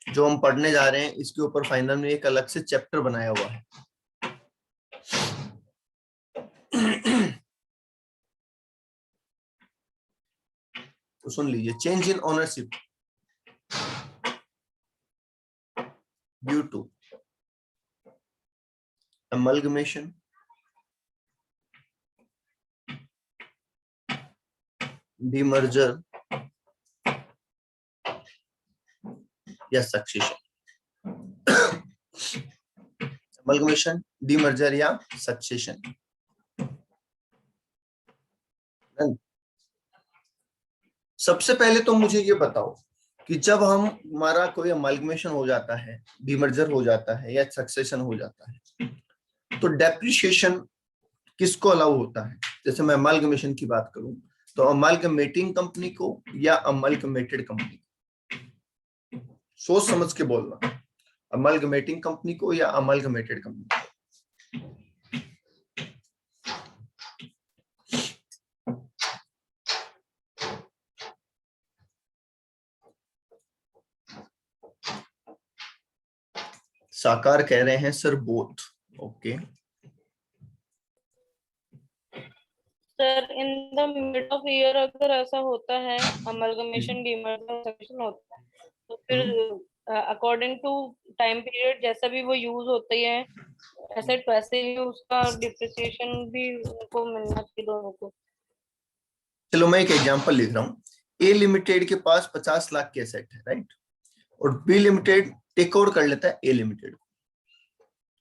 Speaker 1: जो हम पढ़ने जा रहे हैं इसके ऊपर फाइनल में एक अलग से चैप्टर बनाया हुआ है। तो सुन लीजिए, change in ownership due to amalgamation, demerger या सक्सेशन। amalgamation, demerger या सक्सेशन। सबसे पहले तो मुझे ये बताओ कि जब हमारा कोई अमलगमेशन हो जाता है, डीमर्जर हो जाता है या सक्सेशन हो जाता है, तो डेप्रिसिएशन किसको अलाउ होता है? जैसे मैं अमलगमेशन की बात करूं तो अमलगमेटिंग कंपनी को या अमलगमेटेड कंपनी? सोच समझ के बोलना, अमलगमेटिंग कंपनी को या अमलगमेटेड कंपनी को? साकार कह रहे हैं sir both. Okay
Speaker 3: sir, in the mid of year अगर ऐसा होता है, अमलगमेशन डीमर्जर सक्सेशन होता है, तो फिर अकॉर्डिंग टू टाइम पीरियड जैसा भी वो यूज होती है एसेट, वैसे ही उसका डिप्रिसिएशन भी उनको मिलना चाहिए, दोनों को।
Speaker 1: चलो मैं एक एग्जांपल लिख रहा हूँ। ए लिमिटेड के पास 50 लाख के एसेट है, राइट? और बी लिमिटेड टेक ओवर कर लेता है ए लिमिटेड को,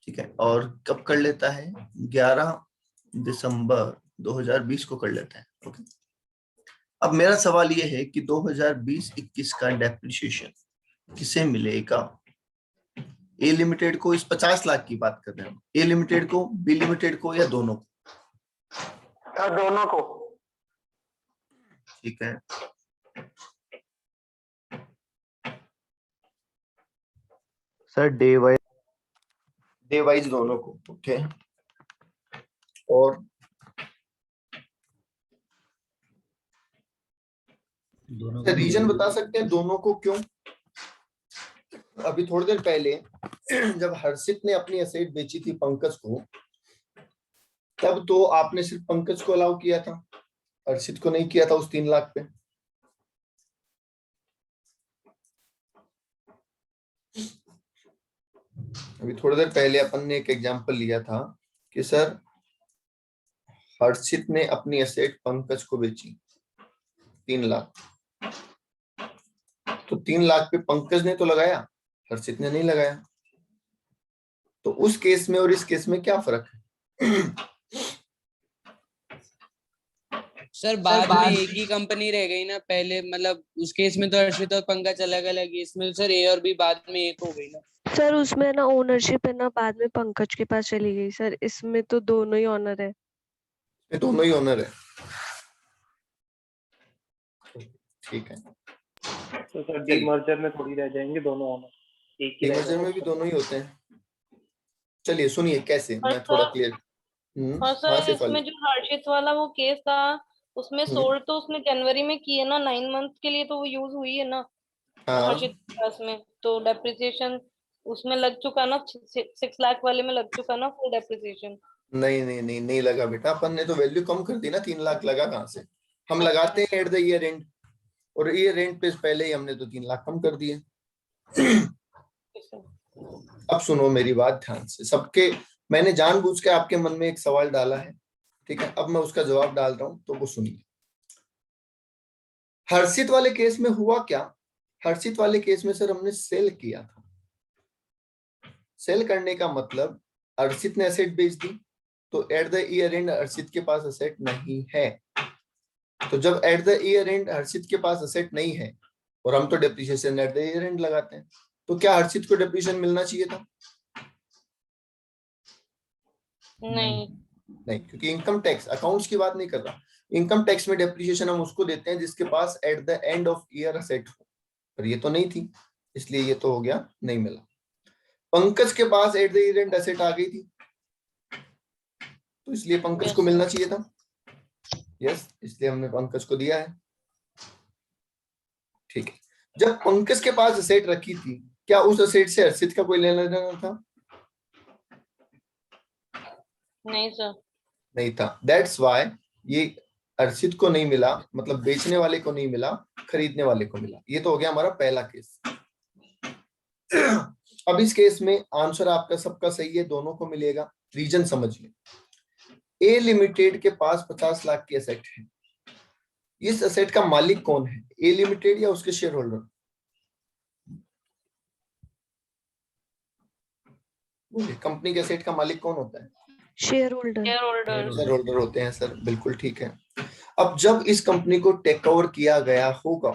Speaker 1: ठीक है? और कब कर लेता है? 11 दिसंबर 2020 को कर लेता है। ओके, अब मेरा सवाल ये है कि 2020-21 का डेप्रिसिएशन किसे मिलेगा? ए लिमिटेड को? इस 50 लाख की बात कर रहे हैं, ए लिमिटेड को, बी लिमिटेड को, या दोनों को?
Speaker 9: दोनों को।
Speaker 1: ठीक है,
Speaker 7: सर डे
Speaker 1: वाइज दोनों को। ओके, और
Speaker 5: दोनों
Speaker 1: रीजन बता सकते हैं दोनों को क्यों? अभी थोड़ी देर पहले जब हर्षित ने अपनी एसेट बेची थी पंकज को, तब तो आपने सिर्फ पंकज को अलाउ किया था, हर्षित को नहीं किया था उस 3 लाख पे। अभी थोड़ी देर पहले अपन ने एक एग्जांपल लिया था कि सर हर्षित ने अपनी एसेट पंकज को बेची 3 लाख, तो 3 लाख पे पंकज ने तो लगाया, हर्षित ने नहीं लगाया। तो उस केस में और इस केस में क्या फर्क है?
Speaker 6: सर बाद में एक ही कंपनी रह गई ना, पहले मतलब उस केस में तो हर्षित और पंकज अलग अलग ही, इसमें तो सर ए और बी बाद में एक हो गई ना।
Speaker 4: सर उसमें ना ओनरशिप है ना बाद में पंकज के पास चली गई सर, इसमें तो दोनों ही ऑनर है।
Speaker 1: ये दोनों ही ओनर है, ठीक है।
Speaker 2: तो सर डीमर्जर में थोड़ी रह जाएंगे दोनों ओनर, एक ही
Speaker 1: डीमर्जर में भी दोनों ही होते हैं। चलिए सुनिए कैसे, मैं थोड़ा क्लियर।
Speaker 3: हाँ
Speaker 1: हाँ
Speaker 3: सर,
Speaker 1: सिर्फ
Speaker 3: इसमें जो हर्षित वाला वो केस था, उसमें सोल्ड तो उसने जनवरी में की है ना, 9 मंथ के लिए तो वो यूज हुई है ना
Speaker 1: हाँ
Speaker 3: हर्षित के पास में, तो डेप्रिसिएशन उसमें लग चुका ना, 6 लाख वाले में लग चुका ना फुल डेप्रिसिएशन।
Speaker 1: नहीं नहीं नहीं नहीं लगा बेटा, अपन ने तो वैल्यू कम कर दी ना, 3 लाख लगा कहाँ से? हम लगाते हैं एट द ईयर एंड, और ईयर एंड पे पहले ही हमने तो 3 लाख कम कर दिए। अब सुनो मेरी बात ध्यान से, सबके मैंने जानबूझ के आपके मन में एक सवाल डाला है, ठीक है, अब मैं उसका जवाब डाल रहा हूं, तो वो सुनिए। हर्षित वाले केस में हुआ क्या? हर्षित वाले केस में सर हमने सेल किया था। सेल करने का मतलब हर्षित ने एसेट बेच दी, तो एट द ईयर एंड हर्षित के पास एसेट नहीं है। तो जब एट द ईयर एंड हर्षित के पास एसेट नहीं है, और हम तो depreciation eight the year and लगाते हैं, तो क्या हर्षित को डेप्रिसिएशन मिलना चाहिए था?
Speaker 3: नहीं
Speaker 1: नहीं, क्योंकि इनकम टैक्स अकाउंट्स की बात नहीं कर रहा। इनकम टैक्स में डेप्रिसिएशन हम उसको देते हैं जिसके पास at the end of year asset हो, पर ये तो नहीं थी, इसलिए ये तो हो गया नहीं मिला। पंकज के पास at the year end asset आ गई थी, तो इसलिए पंकज को मिलना चाहिए था। यस, इसलिए हमने पंकज को दिया है, ठीक है। जब पंकज के पास एसेट रखी थी, क्या उस एसेट से हर्षित का कोई लेना देना था?
Speaker 3: नहीं सर,
Speaker 1: नहीं था। दैट्स व्हाई ये हर्षित को नहीं मिला, मतलब बेचने वाले को नहीं मिला, खरीदने वाले को मिला। ये तो हो गया हमारा पहला केस। अब इस केस में आंसर आपका सबका सही है, दोनों को मिलेगा। रीजन समझिए, ए लिमिटेड के पास 50 लाख की एसेट है। इस एसेट का मालिक कौन है, ए लिमिटेड या उसके शेयर होल्डर? कंपनी के एसेट का मालिक कौन होता है?
Speaker 4: Share holder.
Speaker 1: शेयर होल्डर होते हैं सर, बिल्कुल ठीक है। अब जब इस कंपनी को टेक ओवर किया गया होगा,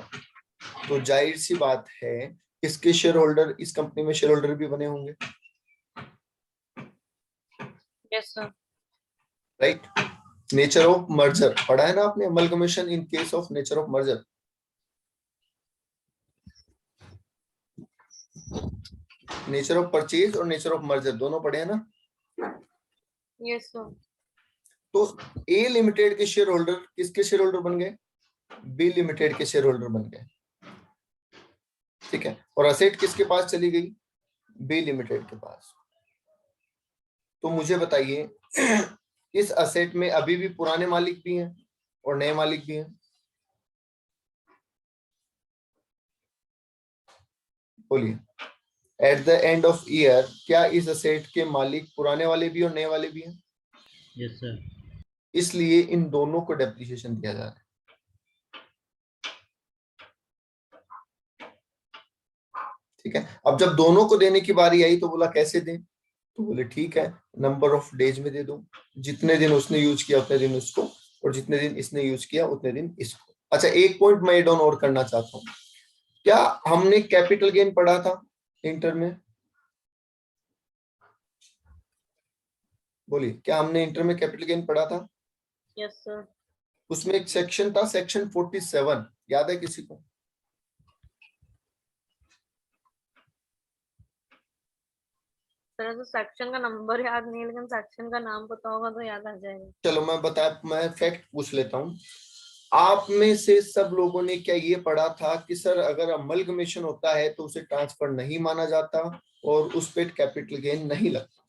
Speaker 1: तो जाहिर सी बात है इसके शेयर होल्डर इस कंपनी में शेयर होल्डर भी बने होंगे,
Speaker 3: yes sir.
Speaker 1: Right. Nature of merger पढ़ा है ना आपने, amalgamation in case of nature of merger. Nature of purchase और नेचर ऑफ मर्जर दोनों पढ़े हैं ना?
Speaker 3: Yes sir.
Speaker 1: तो ए लिमिटेड के शेयर होल्डर किसके शेयर होल्डर बन गए? बी लिमिटेड के शेयर होल्डर बन गए, ठीक है। और असेट किसके पास चली गई? बी लिमिटेड के पास। तो मुझे बताइए, इस असेट में अभी भी पुराने मालिक भी हैं और नए मालिक भी हैं? बोलिए, eight the end of year क्या इस असेट के मालिक पुराने वाले भी और नए वाले भी हैं?
Speaker 5: Yes sir.
Speaker 1: इसलिए इन दोनों को डेप्रिसिएशन दिया जा रहा है, ठीक है। अब जब दोनों को देने की बारी आई तो बोला कैसे दें, तो बोले ठीक है नंबर ऑफ डेज में दे दो, जितने दिन उसने यूज किया उतने दिन उसको, और जितने दिन इसने यूज किया उतने दिन इसको। अच्छा, एक पॉइंट मैं एड ऑन और करना चाहता हूँ। क्या हमने कैपिटल गेन पढ़ा था इंटर में? बोलिए, क्या हमने इंटर में कैपिटल गेन पढ़ा था?
Speaker 3: Yes sir.
Speaker 1: उसमें एक सेक्शन था, सेक्शन 47, याद है किसी को?
Speaker 3: सर तो सेक्शन का नंबर याद नहीं है, लेकिन सेक्शन का नाम पता होगा तो याद आ जाएगा।
Speaker 1: चलो मैं फैक्ट पूछ लेता हूँ। आप में से सब लोगों ने क्या ये पढ़ा था कि सर अगर अमलगमेशन होता है तो उसे ट्रांसफर नहीं माना जाता और उस पे कैपिटल गेन नहीं लगता?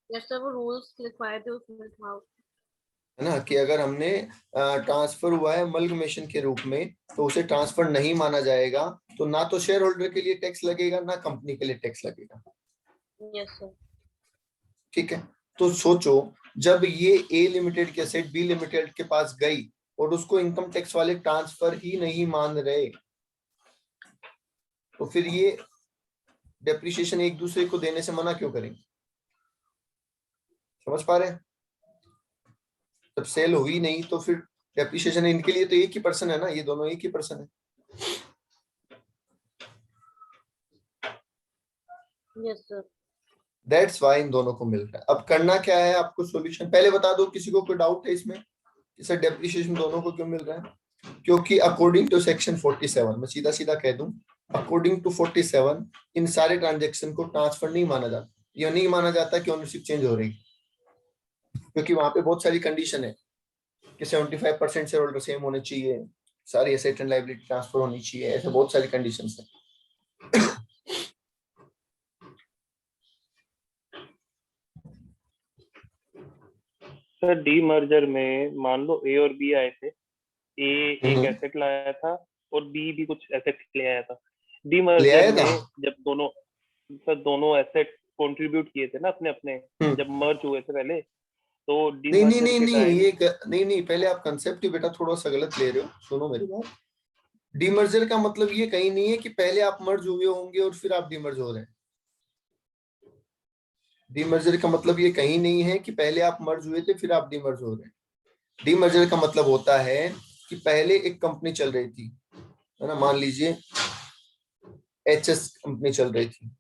Speaker 3: यस सर, वो रूल्स लिखवाए थे उसमें था,
Speaker 1: है ना, कि अगर हमने ट्रांसफर हुआ है अमलगमेशन के रूप में तो उसे ट्रांसफर नहीं माना जाएगा, तो ना तो शेयर होल्डर के लिए टैक्स लगेगा ना कंपनी के लिए टैक्स लगेगा।
Speaker 3: Yes sir.
Speaker 1: ठीक है, तो सोचो जब ये ए लिमिटेड की एसेट बी लिमिटेड के पास गई और उसको इनकम टैक्स वाले ट्रांसफर ही नहीं मान रहे, तो फिर ये डेप्रिसिएशन एक दूसरे को देने से मना क्यों करेंगे? समझ पा रहे हैं? जब सेल हुई नहीं तो फिर डेप्रिसिएशन इनके लिए तो एक ही पर्सन है ना, ये दोनों एक ही पर्सन है।
Speaker 3: Yes sir.
Speaker 1: दैट्स वाई इन दोनों को मिल रहा है। अब करना क्या है आपको, सॉल्यूशन पहले बता दो, किसी को कोई डाउट है इसमें कि सर डेप्रिसिएशन दोनों को क्यों मिल रहा है? क्योंकि अकॉर्डिंग टू सेक्शन 47, मैं सीधा सीधा कह दूं, अकॉर्डिंग टू 47 इन सारे ट्रांजेक्शन को ट्रांसफर नहीं माना जाता। यह नहीं माना जाता कि ओनरशिप चेंज हो रही, क्योंकि वहां पे बहुत सारी कंडीशन है कि 75% शेयर होल्डर सेम होने चाहिए, सारी एसेट एंड लायबिलिटी ट्रांसफर होनी चाहिए, ऐसे बहुत सारी कंडीशंस है।
Speaker 2: सर डी मर्जर में मान लो ए और बी आए थे, ए एक एसेट लाया था और बी भी कुछ एसेट ले आया था। डी
Speaker 1: ले
Speaker 2: मर्जर
Speaker 1: आया
Speaker 2: में
Speaker 1: था?
Speaker 2: जब दोनों एसेट कंट्रीब्यूट किए थे ना अपने अपने, जब मर्ज हुए थे पहले, तो डी
Speaker 1: नहीं
Speaker 2: मर्जर
Speaker 1: नहीं
Speaker 2: के
Speaker 1: नहीं
Speaker 2: टाइम
Speaker 1: ये नहीं नहीं, पहले आप कंसेप्ट ही बेटा थोड़ा सा गलत ले रहे हो, सुनो मेरी बात। डीमर्जर का मतलब ये कहीं नहीं है कि पहले आप मर्ज हुए होंगे और फिर आप डीमर्ज हो रहे हैं। डीमर्जर का मतलब ये कहीं नहीं है कि पहले आप मर्ज हुए थे फिर आप डीमर्ज हो रहे हैं। डीमर्जर का मतलब होता है कि पहले एक कंपनी चल रही थी, है ना, मान लीजिए एचएस कंपनी चल रही थी।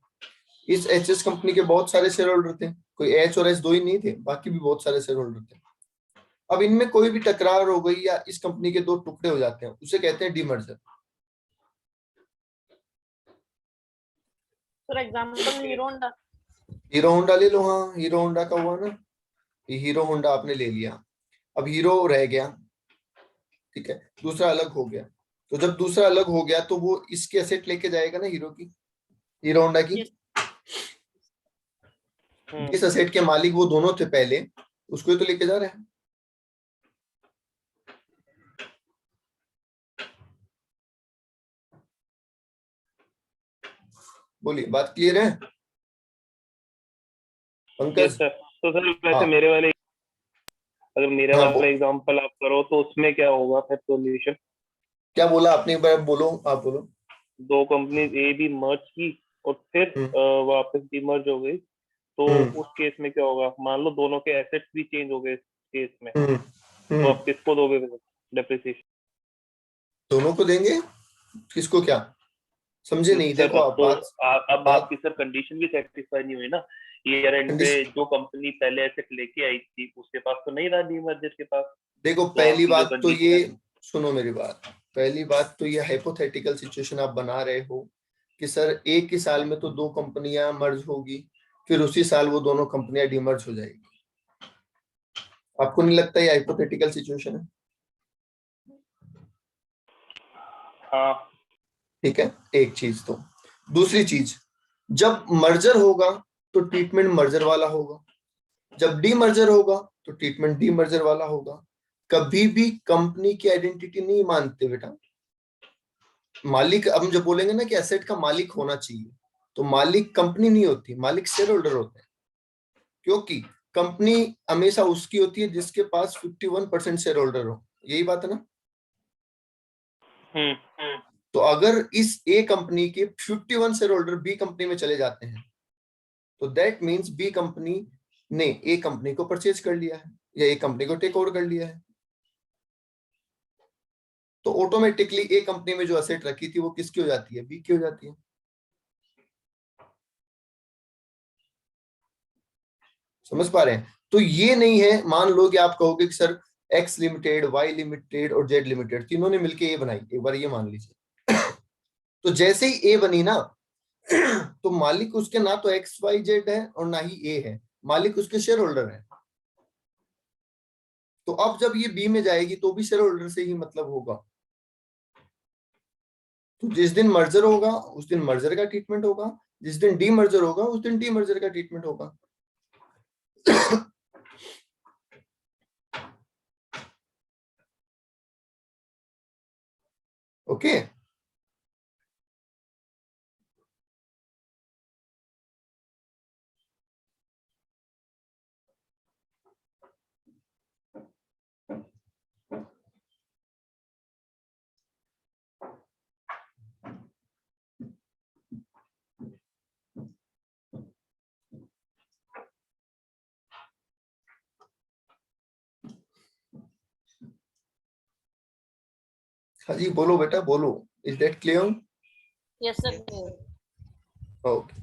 Speaker 1: इस एचएस कंपनी के बहुत सारे शेयर होल्डर थे, कोई एच और एस दो ही नहीं थे, बाकी भी बहुत सारे शेयर होल्डर थे। अब इनमें कोई भी टकरार हो गई या इस कंपनी के दो टुकड़े हो जाते हैं, उसे कहते हैं demerger.
Speaker 3: For example hero Honda.
Speaker 1: Hero Honda ले लो, हाँ हीरो होंडा का हुआ ना, ये हीरो होंडा आपने ले लिया, अब हीरो रह गया, ठीक है, दूसरा अलग हो गया। तो जब दूसरा अलग हो गया तो वो इसकी एसेट लेके जाएगा ना, हीरो की, हीरो होंडा की। इस एसेट के मालिक वो दोनों थे पहले, उसको ही तो लेके जा रहे हैं। बोलिए, बात क्लियर है पंकज?
Speaker 2: सर तो सर वैसे
Speaker 1: हाँ
Speaker 2: मेरे वाले, अगर मेरे
Speaker 1: हाँ,
Speaker 2: वाला एग्जांपल आप करो तो उसमें क्या होगा फिर सॉल्यूशन?
Speaker 1: क्या बोला आपने, एक बार बोलो, आप बोलो।
Speaker 2: दो कंपनी ए बी मर्ज की और फिर वापस डीमर्ज हो गई, तो उस केस में क्या होगा? मान लो दोनों के एसेट्स भी चेंज हो गए इस केस में, तो आप किसको दोगे डेप्रिसिएशन?
Speaker 1: दोनों को देंगे, किसको क्या समझे नहीं?
Speaker 2: सर
Speaker 1: देखो
Speaker 2: अब
Speaker 1: आप
Speaker 2: तो अब
Speaker 1: बात
Speaker 2: आपकी सर कंडीशन भी सेटिस्फाई नहीं हुई ना। ईयर एंड पे जो कंपनी पहले एसेट लेके आई थी उसके पास तो नहीं रहा डीमर्जर के पास,
Speaker 1: देखो
Speaker 2: तो
Speaker 1: पहली
Speaker 2: आपकी जो
Speaker 1: बात तो
Speaker 2: कंडीशन
Speaker 1: ये,
Speaker 2: है।
Speaker 1: सुनो मेरी बात, पहली बात तो ये हाइपोथेटिकल सिचुएशन आप बना रहे हो कि सर एक ही साल में तो दो कंपनियां मर्ज होगी, फिर उसी साल वो दोनों कंपनियां डिमर्ज हो जाएगी। आपको नहीं लगता ये हाइपोथेटिकल सिचुएशन है?
Speaker 2: हाँ
Speaker 1: ठीक है, एक चीज। तो दूसरी चीज, जब मर्जर होगा तो ट्रीटमेंट मर्जर वाला होगा, जब डीमर्जर होगा तो ट्रीटमेंट डीमर्जर वाला होगा। कभी भी कंपनी की आइडेंटिटी नहीं मानते बेटा। मालिक, अब हम जब बोलेंगे ना कि एसेट का मालिक होना चाहिए, तो मालिक कंपनी नहीं होती, मालिक शेयर होल्डर होते हैं। क्योंकि कंपनी हमेशा उसकी होती है जिसके पास 51% शेयर होल्डर हो, यही बात है ना। तो अगर इस ए कंपनी के 51 शेयर होल्डर बी कंपनी में चले जाते हैं, तो दैट मींस बी कंपनी ने ए कंपनी को परचेज कर लिया है या ए कंपनी को टेक ओवर कर लिया है। तो ऑटोमेटिकली ए कंपनी में जो एसेट रखी थी वो किसकी हो जाती है? बी की हो जाती है। समझ पा रहे हैं? तो ये नहीं है, मान लो कि आप कहोगे कि sir X limited, Y limited और जेड लिमिटेड तीनों ने मिलकर ए बनाई, एक बार ये मान लीजिए। तो जैसे ही ए बनी ना, तो मालिक उसके ना तो एक्स वाई जेड है और ना ही ए है, मालिक उसके शेयर होल्डर है। तो अब जब ये बी में जाएगी तो भी शेयर होल्डर से ही मतलब होगा। तो जिस दिन मर्जर होगा उस दिन मर्जर का ट्रीटमेंट होगा, जिस दिन डी मर्जर होगा उस दिन डी मर्जर का ट्रीटमेंट होगा। ओके हाँ जी बोलो बेटा बोलो, is that clear?
Speaker 3: Yes sir.
Speaker 1: Okay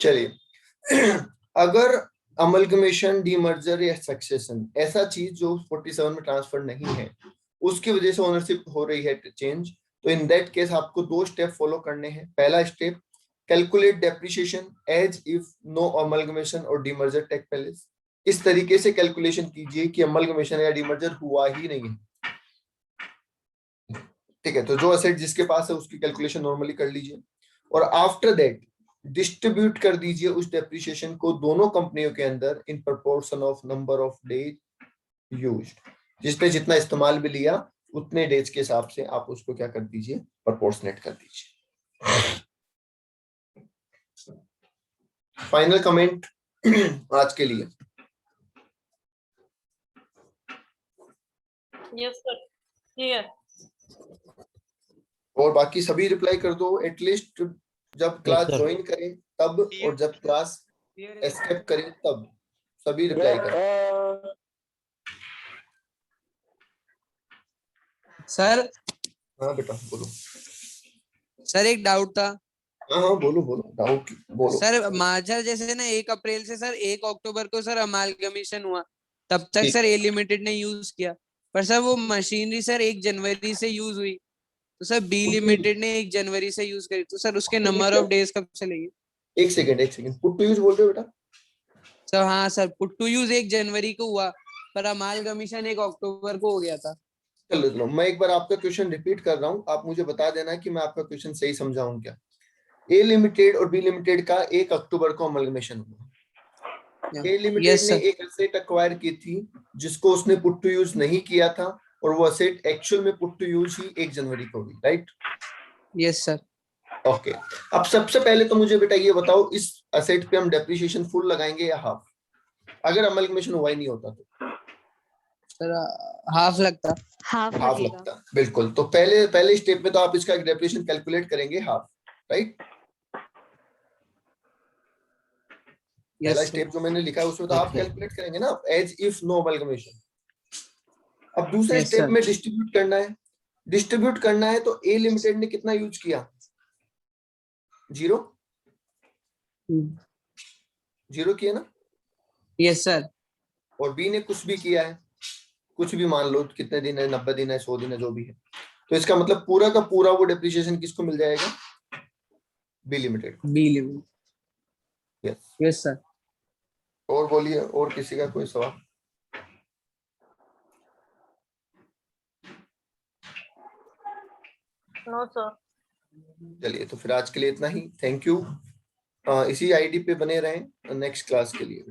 Speaker 1: चलिए अगर अमलगमेशन, डीमर्जर या सक्सेशन ऐसा चीज जो 47 में ट्रांसफर नहीं है, उसकी वजह से ओनरशिप हो रही है चेंज, तो इन दैट केस आपको 2 स्टेप फॉलो करने हैं। पहला step, calculate depreciation as if no amalgamation और डीमर्जर टेक प्लेस। इस तरीके से कैलकुलेशन कीजिए कि अमलगमेशन या डीमर्जर हुआ ही नहीं है। ठीक है, तो जो एसेट जिसके पास है उसकी कैलकुलेशन नॉर्मली कर लीजिए, और आफ्टर दैट डिस्ट्रीब्यूट कर दीजिए उस डेप्रिसिएशन को दोनों कंपनियों के अंदर in proportion of number of days used. जिसने जितना इस्तेमाल भी लिया उतने डेज के हिसाब से आप उसको क्या कर दीजिए, प्रोपोर्शनेट कर दीजिए। फाइनल कमेंट आज के लिए।
Speaker 3: Yes sir clear.
Speaker 1: और बाकी सभी रिप्लाई कर दो, एटलीस्ट जब क्लास
Speaker 5: sir.
Speaker 1: ज्वाइन करें तब और जब क्लास एस्केप करें तब सभी रिप्लाई करें।
Speaker 6: सर
Speaker 1: हाँ बेटा बोलो।
Speaker 6: सर एक डाउट था
Speaker 1: हाँ हाँ बोलो बोलो, डाउट बोलो।
Speaker 6: सर। मार्चर जैसे ना 1 अप्रैल से सर 1 अक्टूबर को सर अमालगमेशन हुआ, तब तक
Speaker 1: ठीक।
Speaker 6: सर ए लिमिटेड ने यूज किया, पर सर वो मशीनरी सर 1 जनवरी से यूज हुई, तो सर बी लिमिटेड ने 1 जनवरी से यूज करी, तो सर उसके नंबर ऑफ डेज कब चलेगी?
Speaker 1: एक सेकंड, पुट टू यूज बोल रहे हो बेटा?
Speaker 6: सर हाँ सर, पुट टू यूज 1 जनवरी को हुआ, पर अमालगमेशन 1 अक्टूबर को हो गया था।
Speaker 1: चलो मैं एक बार आपका क्वेश्चन रिपीट कर रहा हूँ, आप मुझे बता देना कि मैं आपका क्वेश्चन सही समझाऊं क्या। ए लिमिटेड और बी लिमिटेड का 1 अक्टूबर को अमलगमेशन हुआ। ए लिमिटेड ने एक एसेट एक्वायर की थी जिसको उसने पुट टू यूज नहीं किया था, और वो एसेट एक्चुअल में पुट टू यूज ही 1 जनवरी को हुई, राइट?
Speaker 6: Yes sir.
Speaker 1: ओके, अब सबसे पहले तो मुझे बेटा ये बताओ, इस एसेट पे हम डेप्रिसिएशन फुल लगाएंगे या हाफ, अगर अमलगमेशन हुआ ही नहीं होता तो?
Speaker 6: सर हाफ लगता।
Speaker 4: हाफ
Speaker 1: हाफ
Speaker 4: लगेगा।
Speaker 1: लगता, बिल्कुल। तो पहले स्टेप में तो आप इसका डेप्रिसिएशन कैलकुलेट करेंगे हाफ, राइट? पहला स्टेप जो मैंने लिखा है उसमें तो आप कैलकुलेट करेंगे ना, एज इफ नो अमलगमेशन। अब दूसरे स्टेप में डिस्ट्रीब्यूट करना है। डिस्ट्रीब्यूट करना है तो ए लिमिटेड ने कितना यूज किया? 0 किया ना?
Speaker 6: Yes sir.
Speaker 1: और बी ने कुछ भी किया है, कुछ भी मान लो, कितने दिन है, 90 दिन है, 100 दिन है, जो भी है, तो इसका मतलब पूरा का पूरा वो डेप्रिसिएशन किसको मिल जाएगा? बी लिमिटेड को।
Speaker 6: B limited. Yes sir.
Speaker 1: और बोलिए, और किसी का कोई सवाल?
Speaker 3: No sir.
Speaker 1: चलिए तो फिर आज के लिए इतना ही, थैंक यू। इसी आईडी पे बने रहें नेक्स्ट क्लास के लिए।